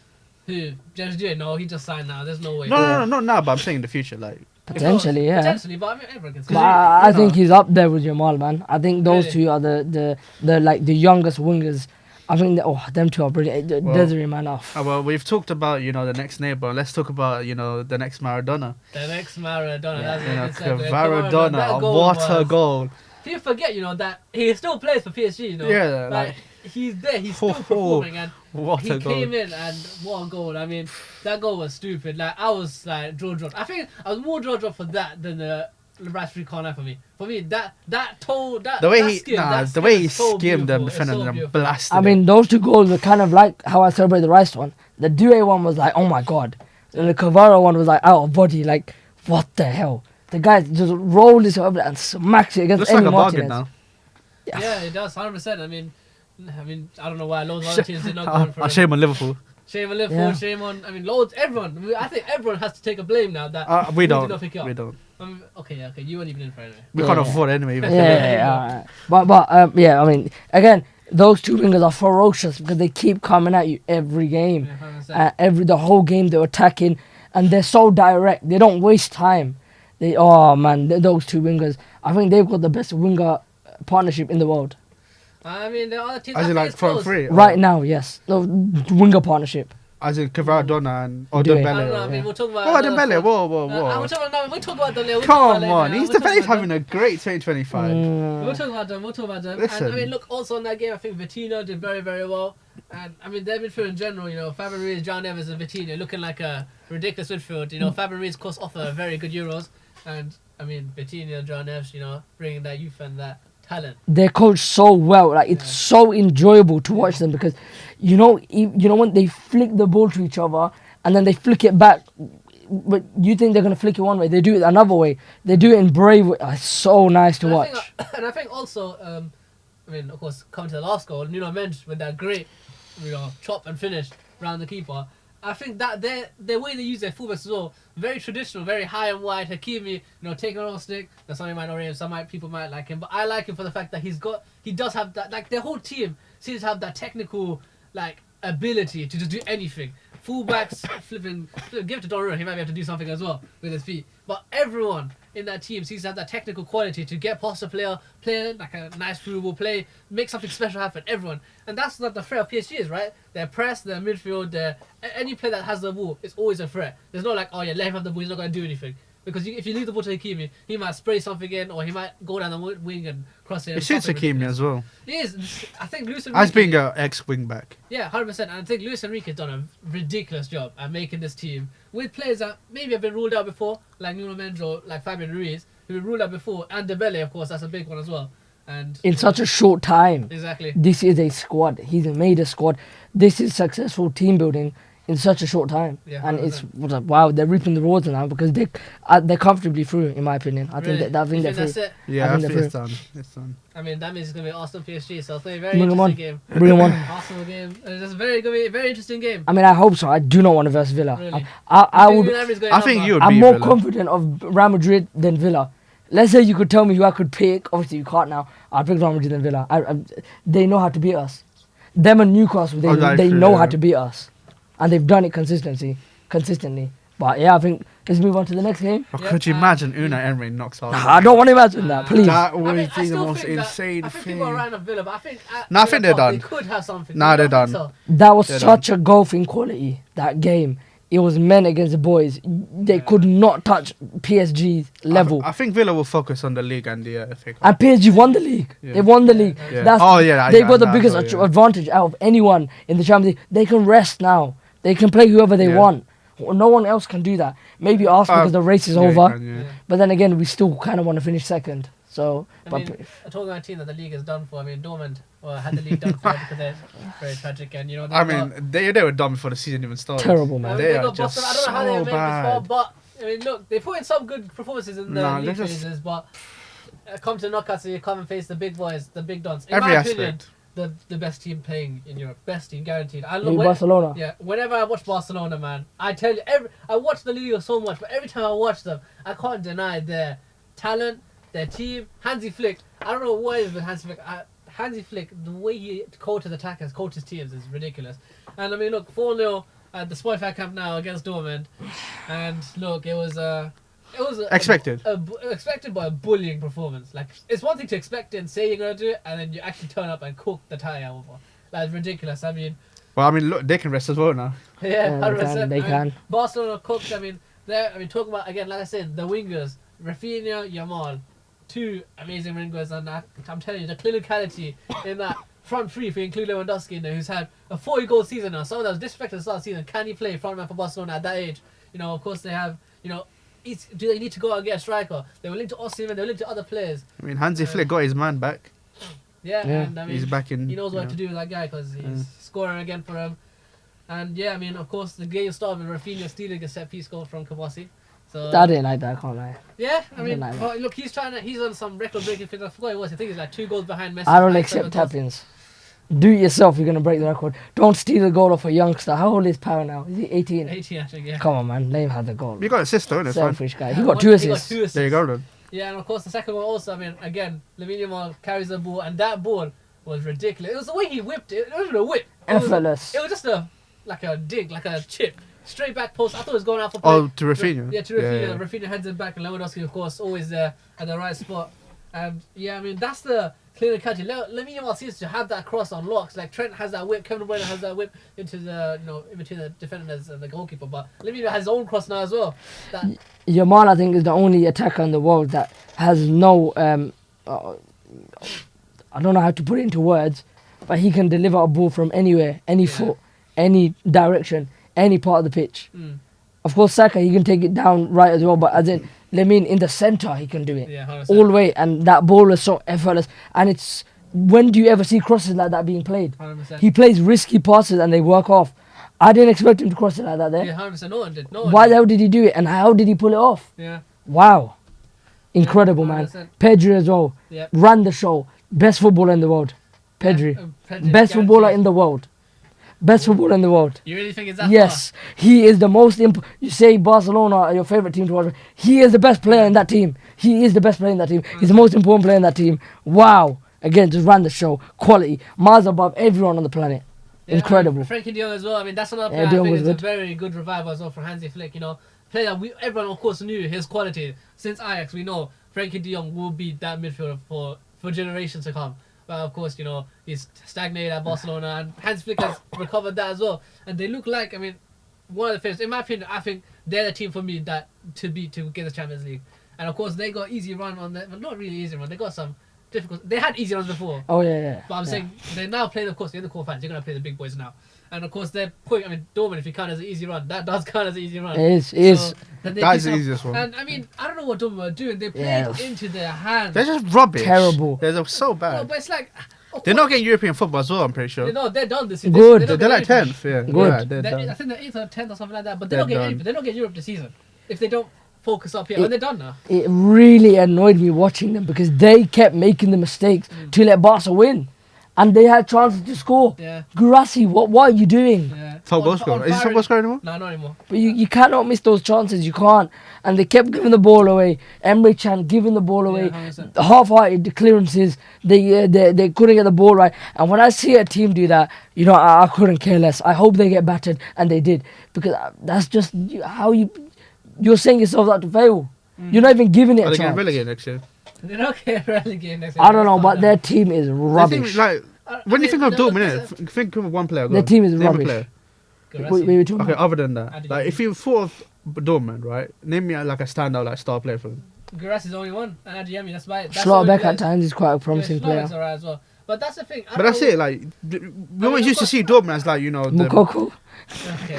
A: Who? James Doué? No, he just signed now. There's no way.
B: No, not now, but I'm saying in the future, like.
C: Potentially, yeah.
A: Potentially, but I mean, everyone can say
C: But
A: it.
C: I think he's up there with Jamal, man. I think those
A: Really?
C: two are the the youngest wingers. I think them two are brilliant.
B: Well,
C: Desiree, man, off.
B: Well, we've talked about the next neighbor. Let's talk about the next Maradona.
A: The next Maradona.
C: Yeah.
A: That's a good segue.
B: Maradona,
A: That goal
B: what a
A: was-
B: goal!
A: People forget, that he still plays for PSG.
B: Yeah,
A: like he's there. He's still
B: Oh,
A: performing, and
B: What
A: he
B: a goal!
A: came in and what a goal. I mean, that goal was stupid. Like, I was like jaw dropped. I think I was more jaw dropped for that than the Rashford corner for me. For me, that
B: The way
A: that
B: he
A: skim, that
B: the
A: skim
B: way
A: is
B: he
A: so
B: skimmed the
A: beautiful. It's
B: defender
A: so
B: and
A: beautiful.
B: blasted
C: I
B: it.
C: mean, those two goals were kind of like how I celebrated the Rice one. The Doué one was like, oh my God. And the Cavaro one was like out of body. Like, what the hell? The guy just rolled his over and smacked it against
B: looks like
C: Emi
B: a bargain
C: Martinez.
B: now.
A: Yeah, it does 100%. I mean, I don't know why loads of other teams did not go for
B: I'll
A: him.
B: shame on Liverpool.
A: Shame on Liverpool.
C: Yeah.
A: Shame on. I mean, loads. Everyone. I think everyone has to take a blame now that
B: We
A: did
B: don't.
A: not pick it up.
B: We don't.
A: Okay. You weren't even in for it anyway.
B: We
C: Yeah,
B: can't
C: yeah.
B: afford it anyway.
C: Yeah. But yeah, I mean, again, those two wingers are ferocious because they keep coming at you every game.
A: Yeah, 100%.
C: The whole game they're attacking, and they're so direct. They don't waste time. Those two wingers. I think they've got the best winger partnership in the world
A: I mean, the other teams.
B: As
A: I
B: in
A: think
B: like
A: it's
B: front
A: close.
B: three.
C: right now. Yes, the winger partnership.
B: As in Cavaradona and
C: Doué.
A: I don't know. I
B: Dembele.
A: mean, we'll talk about.
B: Oh,
A: another
B: Dembele!
A: foot.
B: Whoa!
A: We'll talk about Dembele. We'll talk about
B: Come
A: later.
B: on,
A: We'll talk
E: Dembele's
A: about
B: having a great 2025.
A: We'll talk about them. We'll talk about them. And I
B: Listen.
A: mean, look, also in that game, I think Vitinha did very, very well. And I mean, their midfield in general, Fabian Ruiz, John Evans, and Vitinha looking like a ridiculous midfield. Fabian Ruiz, of course, offer very good Euros. And I mean, Vitinha, John Evans, bringing that youth and that talent.
C: They're coached so well. Like it's so enjoyable to watch them because, when they flick the ball to each other and then they flick it back. but you think they're gonna flick it one way? They do it another way. They do it in brave way. It's so nice to watch.
A: And I think also, I mean, of course, coming to the last goal, Nuno Mendes with that great, chop and finish around the keeper. I think that the way they use their fullbacks as well, very traditional, very high and wide. Hakimi, taking on stick. That's something might not rate him. People might like him, but I like him for the fact that he does have that. Like their whole team seems to have that technical ability to just do anything. Fullbacks, flipping, give it to Donnarumma. He might be able to do something as well with his feet. But everyone in that team seems to have that technical quality to get past a player, play like a nice through ball play, make something special happen. Everyone, and that's what the threat of PSG is, right? Their press, their midfield, any player that has the ball is always a threat. There's no let him have the ball. He's not going to do anything. Because if you leave the ball to Hakimi, he might spray something in, or he might go down the wing and cross it.
B: It suits Hakimi as well.
A: He is. I think Luis Enrique...
B: As being an ex-wing back.
A: Yeah, 100%. And I think Luis Enrique has done a ridiculous job at making this team with players that maybe have been ruled out before, like Nuno Mendes or like Fabian Ruiz, who've been ruled out before, and Dembele, of course, that's a big one as well. And
C: in such a short time.
A: Exactly.
C: This is a squad. He's made a squad. This is successful team building in such a short time.
A: Yeah,
C: and it's wow, they're reaping the rewards now because they're comfortably through, in my opinion. I think they're through.
A: That's it?
B: Yeah, I think it's done. It's done.
A: I mean, that means it's going to be Arsenal PSG, so it's going to be a very interesting game.
C: Bring them on.
A: Arsenal game. It's going to be a very interesting game.
C: I mean, I hope so. I do not want to verse Villa.
A: Really?
B: I think you would
C: I'm
B: be
C: more
B: Villa.
C: confident of Real Madrid than Villa. Let's say you could tell me who I could pick. Obviously, you can't now. I'd pick Real Madrid than Villa. They know how to beat us. Them and Newcastle, they know how to beat us. And they've done it consistently. But yeah, I think let's move on to the next game.
B: Could you imagine Unai Emery knocks out?
C: I don't want to imagine that, please.
B: That would be the
A: still
B: most
A: think that-
B: insane
A: I think
B: thing.
A: people are writing off Villa, but I think
B: I think they're done.
A: They could have something.
B: Nah, they're
A: You don't
B: done.
A: think
C: That was
B: They're
C: such a gulf in quality, that game. It was men against the boys. They could not touch PSG's level.
B: I think Villa will focus on the league and the FA Cup.
C: And PSG won the league.
B: Yeah.
C: They won the league.
B: Yeah.
C: That's, they got the biggest advantage out of anyone in the Champions League. They can rest now. They can play whoever they want. No one else can do that. Maybe Arsenal because the race is over. But then again, we still kind of want to finish second. So,
A: talking about a team that the league is done for. I mean, Dortmund had the league done for because they're very tragic, and
B: they were done before the season even started.
C: Terrible, man.
B: They are just
A: I don't know how they
B: so
A: made it this far,
B: bad.
A: but I mean, look, they put in some good performances in the league phases, but come to knockouts, so you come and face the big boys, the big dons. In my opinion, the best team playing in Europe, best team guaranteed. I love
C: Barcelona.
A: Yeah, whenever I watch Barcelona, man, I tell you, I watch the Liga so much, but every time I watch them, I can't deny their talent, their team. Hansi Flick, I don't know what it is with Hansi Flick. Hansi Flick, the way he coaches attackers, coaches teams is ridiculous. And I mean, look, 4-0 at the Spotify Camp now against Dortmund, and look, it was expected by a bullying performance. Like, it's one thing to expect it and say you're gonna do it, and then you actually turn up and cook the tie over. That's ridiculous. I mean,
B: look, they can rest as well now.
A: Yeah, 100%.
C: They can.
A: Barcelona cooked. I mean, talking about again, like I said, the wingers, Rafinha, Yamal, two amazing wingers, and I'm telling you, the clinicality in that front three, if you include Lewandowski in there, who's had a 40-goal season now. Someone that was disrespected at the start of the season. Can he play frontman for Barcelona at that age? Of course they have. Do they need to go out and get a striker? They were linked to Osimhen, they were linked to other players.
B: I mean, Hansi Flick got his man back.
A: Yeah, and I mean,
B: he's back in.
A: He knows what to do with that guy because he's scoring again for him. And yeah, I mean, of course, the game started with Rafinha stealing a set-piece goal from Kabassi. So
C: I didn't like that, I can't lie.
A: Yeah, I mean, look, he's on some record-breaking thing. I forgot it was. I think he's like 2 goals behind Messi.
C: I don't accept tap-ins. Do it yourself, you're going to break the record. Don't steal a goal off a youngster. How old is Power now? Is he 18?
A: 18, I think, yeah.
C: Come on, man. Let him have the goal.
B: You got an assist, though, innit?
C: Selfish guy. He got 2 assists.
B: There you go, then.
A: Yeah, and of course, the second one also, I mean, again, Lamine Yamal carries the ball, and that ball was ridiculous. It was the way he whipped it. It wasn't a whip.
C: Effortless.
A: It was just like a dig, like a chip. Straight back post. I thought it was going out for play.
B: Oh, to Rafinha.
A: Yeah, to Rafinha. Yeah. Rafinha heads it back, and Lewandowski, of course, always there at the right spot. And yeah, I mean, that's the clear catching. Lamine Yamal seems to have that cross on locks. Like Trent has that whip, Kevin De Bruyne has that whip into the in between the defenders and the goalkeeper. But Lamine has his own cross now as well.
C: Yamal, I think, is the only attacker in the world that has no. I don't know how to put it into words, but he can deliver a ball from anywhere, any foot, any direction, any part of the pitch. Of course, Saka, he can take it down right as well, but as in Lamine in the centre, he can do it all the way, and that ball is so effortless. And it's, when do you ever see crosses like that being played?
A: 100%.
C: He plays risky passes and they work off. I didn't expect him to cross it like that there.
A: Yeah, 100%. No one did. No one
C: Why
A: did.
C: the hell did he do it? And how did he pull it off?
A: Yeah.
C: Wow. Incredible, man.
A: 100%.
C: Pedri as well.
A: Yep.
C: Ran the show. Best footballer in the world. Pedri.
A: Pedri,
C: Best footballer
A: guaranteed.
C: in the world. Best footballer in the world.
A: You really think it's that
C: Yes. He is the most You say Barcelona are your favourite team to watch. He is the best player in that team. He is the best player in that team. He's the most important player in that team. Wow. Again, just ran the show. Quality. Miles above everyone on the planet.
A: Yeah,
C: Incredible.
A: I mean, Frankie de Jong as well. I mean, that's another
C: Yeah,
A: player
C: De
A: I
C: Jong
A: think
C: was
A: is a
C: good.
A: very good revival as well for Hansi Flick. You know, player that everyone of course knew his quality since Ajax. We know Frankie de Jong will be that midfielder for generations to come. But of course, you know, he's stagnated at Barcelona, and Hansi Flick has recovered that as well. And they look like, I mean, one of the favorites. In my opinion, I think they're the team for me that to beat to get the Champions League. And of course, they got easy run on that, but not really easy run. They got some difficult. They had easy runs before.
C: Oh, yeah.
A: But I'm saying they now play, of course, the other quarterfinals. They're going to play the big boys now. And of course, they're putting, I mean, Dortmund, if you count as an easy run, that does count as an easy run.
C: It is.
A: So, then they
B: That is
A: pick
B: the
A: up-
B: easiest one.
A: And I mean, I don't know what Dortmund were doing. They played
C: Yeah.
A: into their hands.
B: They're just rubbish.
C: Terrible.
B: They're so
A: No,
B: bad.
A: but it's like,
B: They're not getting European football as well, I'm pretty sure.
A: they're done this season.
C: Good.
A: They're
B: They're like
A: getting
B: 10th, yeah.
C: Good.
B: Yeah, they're
A: Europe. I
B: done.
A: think they're 8th or 10th or something like that. But
B: They're
A: they don't get
B: done.
A: Europe. They don't get Europe this season if they don't focus up here. And they're done now.
C: It really annoyed me watching them because they kept making the mistakes to let Barca win. And they had chances to score.
A: Yeah.
C: Gurasi, what are you doing?
A: Yeah.
B: Top goal scorer. Is he top goal scorer anymore?
A: No, not anymore.
C: But you cannot miss those chances. You can't. And they kept giving the ball away. Emre Can giving the ball away.
A: Yeah, 100%.
C: Half-hearted clearances. They couldn't get the ball right. And when I see a team do that, you know, I couldn't care less. I hope they get battered, and they did, because that's just how you're saying yourself out to fail. You're not even giving it
B: Are
C: a
B: they getting
C: chance.
B: relegated next year?
A: They don't get relegated next year.
C: I don't know,
A: That's
C: but
A: not
C: their
A: them.
C: team is
B: I
C: rubbish.
B: think, like, when you think of
A: they're-
B: Dortmund, think of one player. go
C: Their
B: on.
C: team is
B: Name a
C: rubbish.
B: player.
A: Gurasi.
C: We were talking
B: Okay,
C: about
B: other than that,
A: Adeyemi.
B: like if you thought of Dortmund, right? Name me like a standout like star player for them.
A: Gurasi is the only one. And Adeyemi, that's why.
C: Schlotterbeck at times is quite a promising player.
A: Alright as well. But that's the thing. I
B: But
A: don't
B: that's
A: know-
B: it. Like we always
A: of
B: used to
A: course-
B: see Dortmund as like you know the,
C: Mukoko.
A: Okay,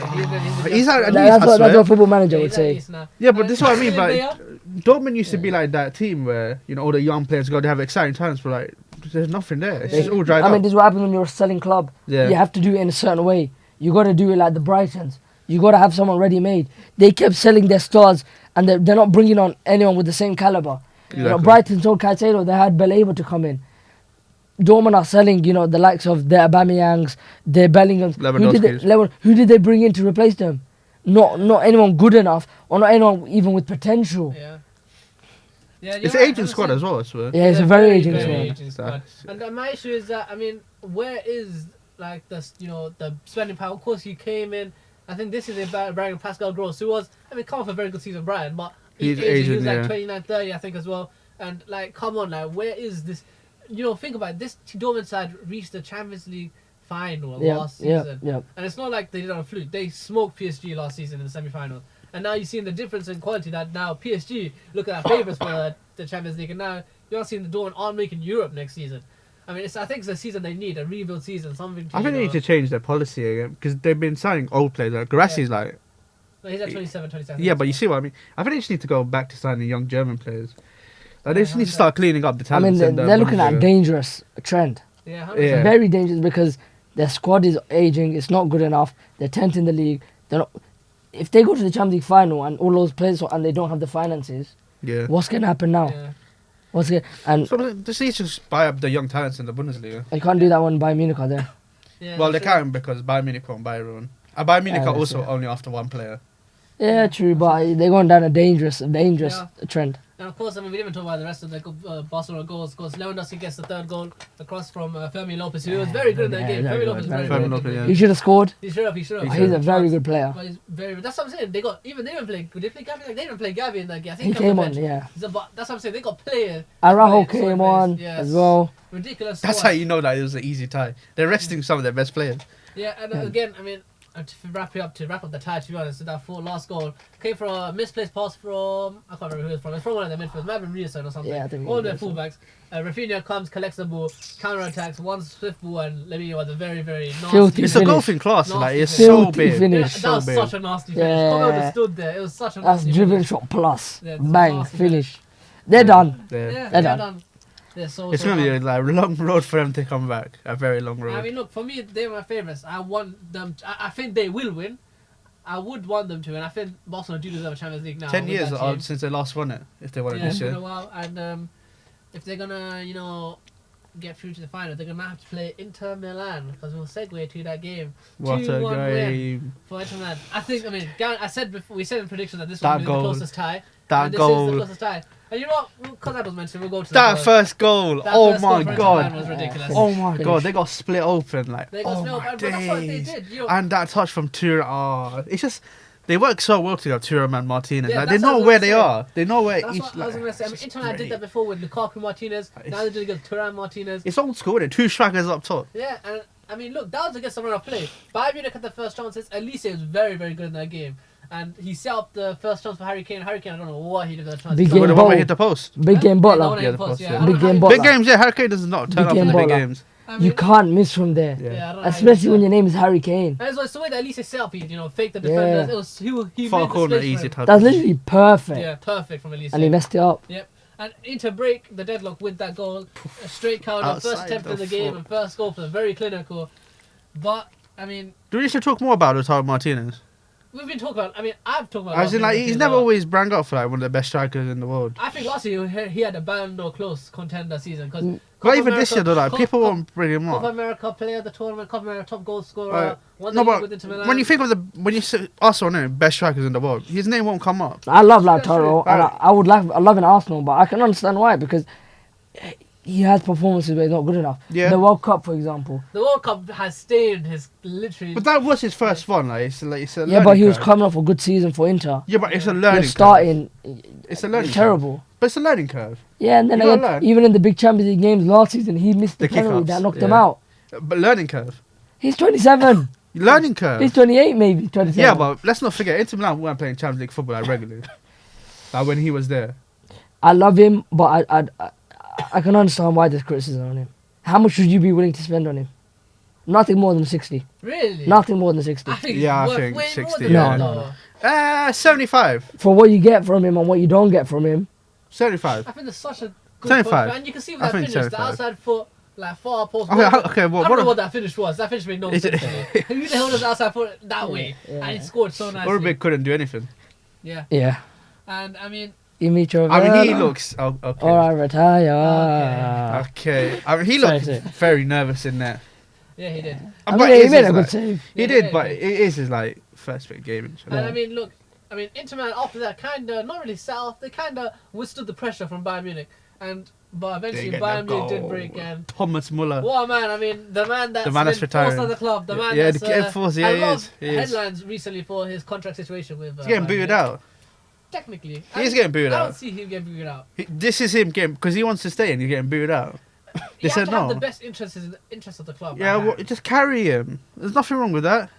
B: He's at least,
C: That's
B: I
C: what
B: swear.
C: a football manager would say.
B: Yeah, but this is what I mean.
A: Like,
B: Like Dortmund used to be like that team where you know all the young players go to have exciting times, but like there's nothing there. It's just all dried
C: I mean,
B: up.
C: this is what happens when you're a selling club.
B: Yeah.
C: You have to do it in a certain way. You got to do it like the Brightons. You got to have someone ready-made. They kept selling their stars, and they're not bringing on anyone with the same caliber. You know,
B: Exactly.
C: Brighton sold Caicedo. They had Belabor to come in. Dortmund are selling, you know, the likes of their Aubameyangs, their Bellinghams. Who did they bring in to replace them? Not anyone good enough, or not anyone even with potential.
A: Yeah. Yeah,
B: It's an aging squad as well, I swear.
C: Yeah, it's a very aging squad.
A: aging squad. And my issue is that, I mean, where is like the spending power? Of course, he came in. I think this is about Brian Pascal Gross, who was, I mean, come off a very good season, Brian, but
B: He's
A: aging. He
B: Asian,
A: was like
B: yeah.
A: 29, 30, I think, as well. And like, come on, like, where is this? You know, think about it. This Dortmund side reached the Champions League final last season, and it's not like they did it on a fluke. They smoked PSG last season in the semi-final, and now you're seeing the difference in quality. That now PSG look at our favourites for the Champions League, and now you're seeing the Dortmund aren't making Europe next season. I mean, I think it's a season they need, a rebuild season, something. To,
B: I think they need to change their policy again because they've been signing old players. Like Garassi's like,
A: No, he's at 27, 27.
B: yeah, but you see what I mean. I think they just need to go back to signing young German players. Like they just need to start cleaning up the
C: I mean,
B: talents.
C: they're looking at a dangerous trend.
A: Yeah, 100%.
B: Yeah.
C: Very dangerous because their squad is aging. It's not good enough. They're 10th in the league. They're not. If they go to the Champions League final and all those players and they don't have the finances,
B: Yeah.
C: what's gonna happen now?
A: Yeah.
C: What's gonna, and
B: So this needs to just buy up the young talents in the Bundesliga.
C: you can't do that when Bayern Munich are there.
A: Yeah,
B: Well, they
A: that's it.
B: can because Bayern Munich won't buy everyone. Bayern Munich are
C: that's
B: also
C: it.
B: only after one player.
C: Yeah, true, but they're going down a dangerous
A: Yeah.
C: trend.
A: And of course, I mean, we didn't even talk about the rest of the Barcelona goals. Of course, Lewandowski gets the third goal across from Fermi Lopez, who was very good in that
C: Yeah,
A: game.
C: very
A: Fermi
C: good,
A: Lopez,
C: very
A: very
B: good.
A: good.
B: Fermi Lopez,
C: He should have scored.
A: He should have.
C: He's a very good player.
A: But he's very. That's what I'm saying. They didn't play Gavi. Like, they didn't play Gavi in that game. I think
C: He
A: he
C: came
A: the
C: on,
A: bench.
C: yeah.
A: But that's what I'm saying. They got players.
C: Araujo
A: players,
C: came
A: players,
C: on
A: yes.
C: as well.
A: Ridiculous.
B: That's
A: squad.
B: how you know that it was an easy tie. They're resting some of their best players.
A: Yeah, and again, I mean, to wrap up the tie, to be honest, that last goal came from a misplaced pass from, I can't remember who it was from. It's from one of the midfielders, might have been Rierson or something.
C: Yeah, I think it
A: All
C: was
A: their
C: Rierson.
A: fullbacks. Rafinha comes, collects the ball, counter-attacks, one swift ball, and Lemmy was a very, very nasty.
C: Filthy
B: It's a
C: finish.
B: golfing class. Like it's
A: Nasty
B: so
C: finish.
B: big.
C: Finish.
A: Yeah,
B: It's
A: that
B: so
A: was
B: big.
A: such a nasty finish.
C: Yeah.
A: Come on, stood there. It was such a
C: That's
A: nasty
C: driven
A: finish.
C: shot plus.
A: Yeah, it's a
C: Bang,
A: nasty
C: finish. They're done.
B: Yeah.
A: Yeah,
C: They're
A: they're
C: done.
A: done. They're so.
B: It's
A: so
B: gonna be
A: hard.
B: a long road for them to come back. A very long road.
A: I mean, look, for me, they're my favourites. I want them. I think they will win. I would want them to, and I think Barcelona do deserve a Champions League now.
B: 10
A: with
B: years
A: that team.
B: since they last won it. If they won it
A: Yeah,
B: this
A: it's been
B: year.
A: a while, and if they're gonna, get through to the final, they're gonna have to play Inter Milan because we'll segue to that game.
B: What a
A: 2-1 win
B: game!
A: for Inter Milan. I think. I mean, I said before. We said in prediction that this
B: That
A: was the
B: goal.
A: closest tie.
B: That
A: and this
B: goal.
A: is the closest tie. And you know what? Because that was mentioned, we'll go to
B: That
A: the
B: first goal!
A: That
B: Oh
A: first goal
B: my
A: for Inter Milan
B: god!
A: was ridiculous.
B: Oh my
C: Finish.
B: god! They got split open like.
A: They got
B: Oh
A: split
B: my
A: open, but that's what they
B: days!
A: did.
B: And that touch from Thuram. It's just. They work so well together, Thuram and Martinez.
A: Yeah,
B: Like, they
A: that's what I
B: know
A: was
B: where
A: gonna
B: they
A: say.
B: are. They know where
A: That's
B: each.
A: what I was
B: like,
A: going to say. I mean,
B: it's
A: Inter Milan did
B: great.
A: that before with Lukaku Martinez.
B: It's-
A: Now they're doing it against Thuram Martinez.
B: It's old school, isn't it? Two strikers up top.
A: Yeah, and I mean, look, that was against the run of play. Bayern Munich had the first chances. Elise was very, very good in that game. And he set up the first chance for Harry Kane. Harry Kane, I don't know what he did with that chance.
C: Big
B: The
C: game
B: one
C: ball.
B: where he hit the post.
C: Big game
A: Yeah,
C: Butler.
A: the one
B: Yeah,
A: in
B: the
A: post,
B: post,
A: yeah.
B: yeah.
A: I don't
C: Big
A: know
C: game
A: how
C: Butler.
B: Big games, yeah. Harry Kane does not turn
C: Big
B: up in
C: game
B: the big
C: baller.
B: games.
A: I mean,
C: You can't miss from there.
B: Yeah.
A: I don't know how he
C: Especially
A: did
C: when
A: that.
C: your name is Harry Kane.
A: And it's the way that Elise set up, he, fake the
C: Yeah.
A: defenders. It was, he
B: Far
A: made the
B: corner,
A: space for
B: easy
A: him.
B: touch.
C: That's literally perfect.
A: Yeah, perfect from Elise.
C: And he messed it up.
A: Yep. And Inter break the deadlock with that goal. A straight counter, first
B: Outside
A: attempt
B: the
A: of the game,
B: foot.
A: and first goal for them. Very clinical. But, I mean,
B: Do we need to talk more about Lautaro Martinez?
A: we've been talking about, I've talked about
B: As in, like,
A: Martinez
B: he's
A: a
B: never
A: lot.
B: always brang up for like one of the best strikers in the world.
A: I think last year he had a Ballon d'Or close contender season. Cause
B: But even this year, though, like, people won't bring him
A: Copa
B: up.
A: America player of the tournament, Copa America top goal scorer,
B: Right.
A: won
B: No,
A: the league
B: but
A: with Inter Milan.
B: when you think of when you say Arsenal name, best strikers in the world, his name won't come up.
C: I love
A: That's
C: Lautaro,
B: true.
C: and I would like, I love an Arsenal, but I can understand why, because he has performances where he's not good enough.
B: Yeah.
C: The World Cup, for example.
A: the World Cup has stained his literally.
B: But that was his first one. Like, it's a
C: Yeah, but
B: learning
C: he was
B: curve.
C: coming off a good season for Inter.
B: Yeah, but it's a
C: You're
B: learning curve.
C: starting
B: It's a learning curve.
C: terrible.
B: But it's a learning curve.
C: Yeah, and then
B: You gotta
C: again,
B: learn.
C: even in the big Champions League games last season, he missed the
B: The
C: penalty
B: kick-offs,
C: that knocked him
B: yeah.
C: out.
B: But learning curve.
C: He's 27.
B: Learning curve.
C: He's 28, maybe 27.
B: Yeah, but let's not forget, Inter Milan weren't playing Champions League football like regularly. Like when he was there.
C: I love him, but I can understand why there's criticism on him. How much would you be willing to spend on him? Nothing more than 60.
A: Really?
C: Nothing more than 60.
A: I think
B: Yeah, I
A: it's worth
B: think
A: way
B: 60,
A: more than
C: yeah.
A: that,
C: No,
A: though.
B: 75.
C: For what you get from him and what you don't get from him.
B: 75.
A: I think there's such a good
B: 75.
A: point. And you can see with
B: I
A: that
B: think
A: finish, the
B: 75.
A: outside foot, like far post.
B: Okay, okay,
A: I
B: well,
A: don't know
B: what
A: what that finish was. That finish made no
B: Is
A: sense
B: it-
A: to me. Who the hell does outside foot that way?
C: Yeah.
A: And he scored so nicely.
B: Urbic couldn't do anything.
A: Yeah.
C: Yeah.
A: And I mean,
C: Dimitro
B: I mean, he
C: Werner.
B: looks... Oh, okay.
C: Or I retire.
B: Okay. I mean, he
C: Sorry,
B: looked
C: sorry.
B: very nervous in there.
A: yeah, he did.
C: I
B: But
C: mean,
B: it
C: he
B: is
C: made
B: his,
C: a good
B: like-
C: save.
B: He
A: Yeah,
B: did,
A: yeah,
B: but
A: yeah.
B: it is his, like, first big game. In
A: And I mean, look, Inter Milan after that kind of not really set off. They kind of withstood the pressure from Bayern Munich, but eventually Bayern Munich did break. And
B: Thomas Muller.
A: what a man! I mean, the man that's
B: The man that's
A: been forced
B: retiring.
A: out of the club, the man
B: Yeah,
A: that's
B: the force, yeah,
A: had
B: he
A: a lot
B: is,
A: of
B: he is.
A: headlines recently for his contract situation with.
B: He's getting
A: Bayern
B: booted
A: Munich.
B: out.
A: Technically,
B: He's getting booted
A: I
B: out.
A: don't see him getting booted out.
B: This is him getting... Because he wants to stay and he's getting booted out. They
A: You
B: said
A: have to have
B: no.
A: the best interests in the interest of the club.
B: Yeah,
A: man.
B: well, just carry him. There's nothing wrong with that.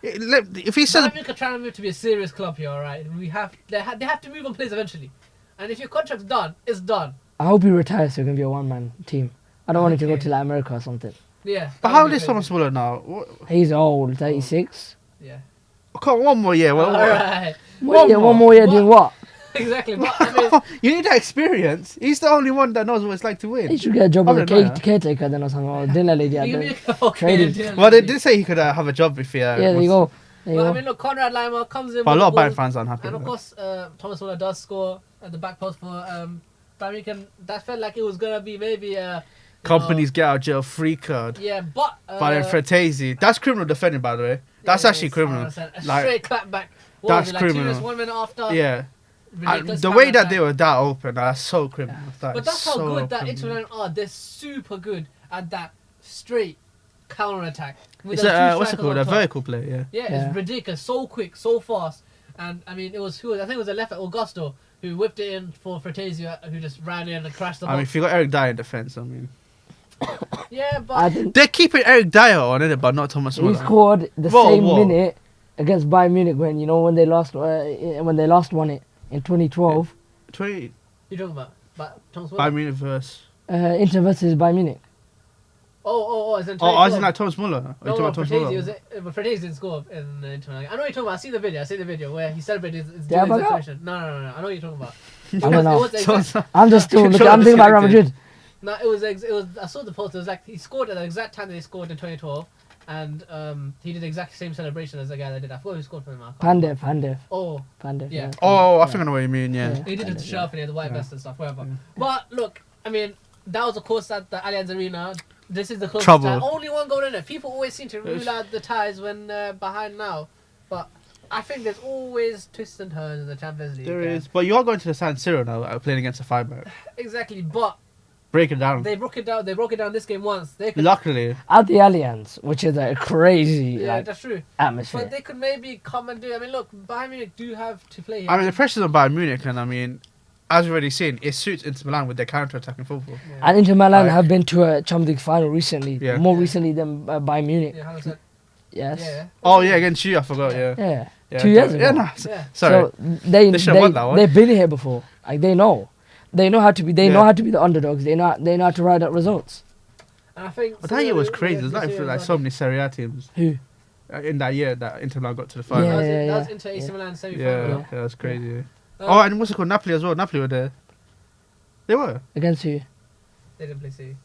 B: If he says...
A: Bayern Munich are trying to move to be a serious club here, all right? They have to move on players eventually, and if your contract's done, it's done.
C: I hope he retires so he can be a one-man team. I don't want him to go
A: Okay.
C: to like America or something.
A: Yeah.
B: But
A: that
B: how
A: would
B: old
A: be
B: is
A: crazy.
B: Thomas Muller now? What?
C: He's old, 36.
A: Yeah.
B: Come on, one more year.
A: All right.
C: One
B: more.
C: more year
A: What?
C: doing what?
A: Exactly. But I mean,
B: You need that experience. He's the only one that knows what it's like to
C: He
B: win.
C: should get a job as a
B: Other than that.
C: caretaker then or something, or dinner lady.
A: you
C: at
A: can
C: the-
A: be okay.
C: trading.
A: deal,
B: Well, they
A: deal.
B: did say he could have a job if he.
C: Yeah, there you go. There you
A: Well, I
C: go.
A: mean, look, Conrad Lima comes in.
B: But a
A: with
B: lot of
A: the
B: Bayern
A: goal,
B: fans aren't happy.
A: and of
B: with
A: course, Thomas Muller does score at the back post for Bayern Munich, and that felt like it was gonna be maybe
B: that. Companies get out of jail free card.
A: Yeah, but
B: But then Fratesi, that's criminal defending, by the way. That's
A: yeah,
B: actually
A: it's
B: criminal.
A: 100%. A
B: Like,
A: straight clap back. What
B: that's
A: was it, like 2
B: criminal.
A: minutes, 1 minute after.
B: yeah.
A: Ridiculous
B: The way that
A: counter-attack.
B: they were that open, that's so criminal. That
A: But
B: is
A: that's how
B: so
A: good that
B: criminal.
A: Inter Milan are. They're super good at that straight counter attack.
B: It's what's it called? A vertical play, yeah.
A: Yeah,
C: Yeah.
A: it's ridiculous. So quick, so fast. And I mean, it was who? I think it was a left at Augusto who whipped it in for Fratesi, who just ran in and crashed the
B: I mean,
A: box.
B: if you got Eric Dyer in defence, I mean.
A: Yeah,
C: I
A: but
C: think
B: They're keeping Eric Dyer on it, but not Thomas
C: he
B: Muller.
C: scored the
B: Whoa,
C: same
B: whoa.
C: minute against Bayern Munich when they lost won it in 2012.
B: 20
A: you talking about? But Thomas
B: Bayern
A: Muller?
B: Munich versus.
C: Inter versus Bayern Munich.
A: Oh, as in
B: Oh, I was
A: 2012.
B: in like Thomas Muller. Are you
A: No,
B: talking about Thomas Muller?
A: but Fratesi didn't score in the Inter Milan. I know what you're talking about. I see the video where he celebrated his
C: Yeah,
A: during his
C: but
A: celebration. No. I know what you're talking about.
C: I don't know.
A: It was exact-
C: I'm just still looking. I'm thinking about Real Madrid.
A: No, it was. I saw the post. It was like he scored at the exact time that he scored in 2012, and he did the exact same celebration as the guy that did. I forgot who scored for him.
C: Pandev.
A: Oh,
C: Pandev.
A: yeah.
B: Oh, I think I know what you mean. Yeah.
C: Yeah.
A: he did it to show off and he had the white vest and stuff, whatever. But look, I mean, that was of course at the Allianz Arena. This is the closest
B: Trouble.
A: tie. Only one goal in it. People always seem to rule out the ties when they're behind now, but I think there's always twists and turns in the Champions League.
B: There is, but you are going to the San Siro now, playing against a 5-back.
A: Exactly, but
B: Break it down.
A: they broke it down. They broke it down this game once. They could,
B: Luckily,
C: At the Allianz, which is a crazy
A: yeah,
C: like
A: that's true.
C: atmosphere.
A: But they could maybe come and do. I mean, look, Bayern Munich do have to play here.
B: I mean, the pressure's on Bayern Munich, and I mean, as we've already seen, it suits Inter Milan with their counter-attacking football.
A: Yeah.
C: And Inter Milan
B: Like-
C: have been to a Champions League final recently,
B: Yeah.
C: more
A: Yeah.
C: recently than Bayern Munich.
A: Yeah, 100%.
C: Yes.
A: Yeah.
B: Oh yeah, against you, I forgot.
A: Yeah.
B: Yeah.
C: Yeah. 2 years ago.
B: Yeah, no,
A: Yeah.
B: sorry.
C: So they
B: They should've won that one.
C: they've been here before. Like they know how to be. They
B: Yeah.
C: know how to be the underdogs. They know how to ride out results.
A: And I think.
B: But that year was crazy. There's
A: this
B: not
A: year
B: like
A: was
B: so many Serie A teams
C: Who?
B: in that year that Inter Milan got to the final.
C: Yeah.
A: That was Inter AC Milan semi-final.
B: Yeah, that's crazy.
A: Uh,
B: Oh, and what's it called? Napoli as well. Napoli were there. They were.
C: Against who?
A: They didn't play C.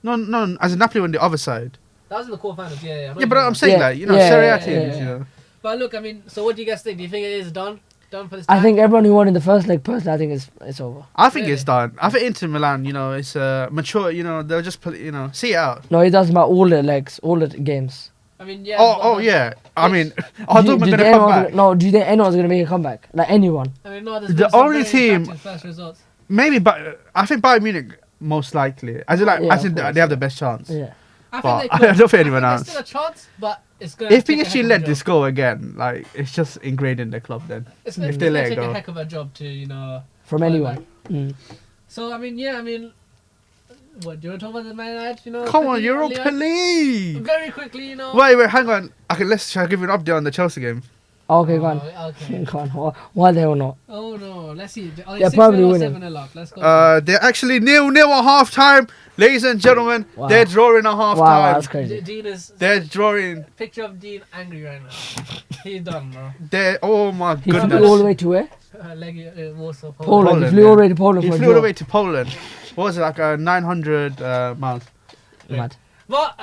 B: No, as in Napoli were on the other side.
A: That was in the quarterfinals. Yeah.
B: Yeah, but I'm saying
C: Yeah,
B: that, you know,
C: yeah,
B: Serie A
C: yeah,
B: teams,
C: yeah.
B: you know.
A: But look, I mean, so what do you guys think? Do you think it is done? Done for this time?
C: I think everyone who won in the first leg, personally, I think it's over.
B: I think
A: Really?
B: it's done. I think Inter Milan, you know, it's mature, you know, they'll just, you know, see it out.
C: No, it doesn't matter. All the legs, all the games.
A: I mean, yeah.
B: Oh,
A: but-
B: yeah. I mean, I
C: Do
B: thought
C: you
B: we're
C: think
B: going to come
C: anyone's
B: back.
C: gonna- No, do you think anyone's gonna make a comeback? Like anyone?
A: I mean, no, there's
B: The
A: been some
B: only
A: very
B: team-
A: attractive first results.
B: Maybe, but I think Bayern Munich most likely. As in, like,
C: Yeah,
B: I think
C: of course,
B: they have the best chance.
C: Yeah.
A: I
B: But
A: think they could.
B: I don't think anyone
A: There's
B: else.
A: still a chance, but it's gonna.
B: If
A: take a
B: PSG
A: heck of a
B: let
A: job.
B: this go again, like, it's just ingrained in the club then.
A: It's
B: if
A: gonna,
B: they let it
A: take
B: go.
A: a heck of a job to
C: From
A: Well,
C: anyone. Mm.
A: So I mean, yeah, I mean, what do you want to talk about the Man United? You know,
B: Come on,
A: quickly,
B: Europa
A: Leon?
B: League!
A: Very quickly, you know.
B: Wait, hang on. Shall I give you an update on the Chelsea game?
C: Okay, go on.
A: Oh, okay.
C: Go on. Why the hell not?
A: Oh no, let's see. Are
C: They're
A: they
C: probably
A: 6-0 or
C: winning.
A: 7-0 up? Let's go.
B: They're actually 0-0 at half time. Ladies and gentlemen,
C: Wow.
B: they're drawing at half
C: Wow, that's
B: time.
C: crazy.
A: Dean is
B: They're drawing.
A: picture of Dean angry right now. He's done, bro.
B: They're, oh my
C: He flew all the
B: goodness.
C: way to where?
A: Warsaw,
C: Poland.
B: Poland,
C: He flew
B: yeah.
C: all the way to Poland
B: He
C: for a
B: flew all
C: draw.
B: the way to Poland. What was it, like 900 miles?
C: Mad.
A: But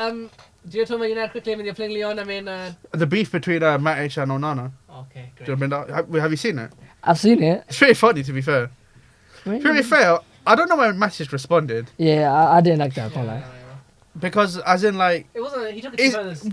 A: do you talk about United quickly when you're playing Lyon? I mean,
B: The beef between Matic and Onana.
A: okay,
B: Do you
A: great.
B: remember that? Have you seen it?
C: I've seen it.
B: It's pretty funny, to be fair. To be fair, I don't know when Matic responded.
C: Yeah, I didn't like that. I
A: Yeah,
C: can't
A: yeah,
C: lie.
A: yeah.
B: Because, as in, like,
A: It wasn't. He took it too far.
B: it's,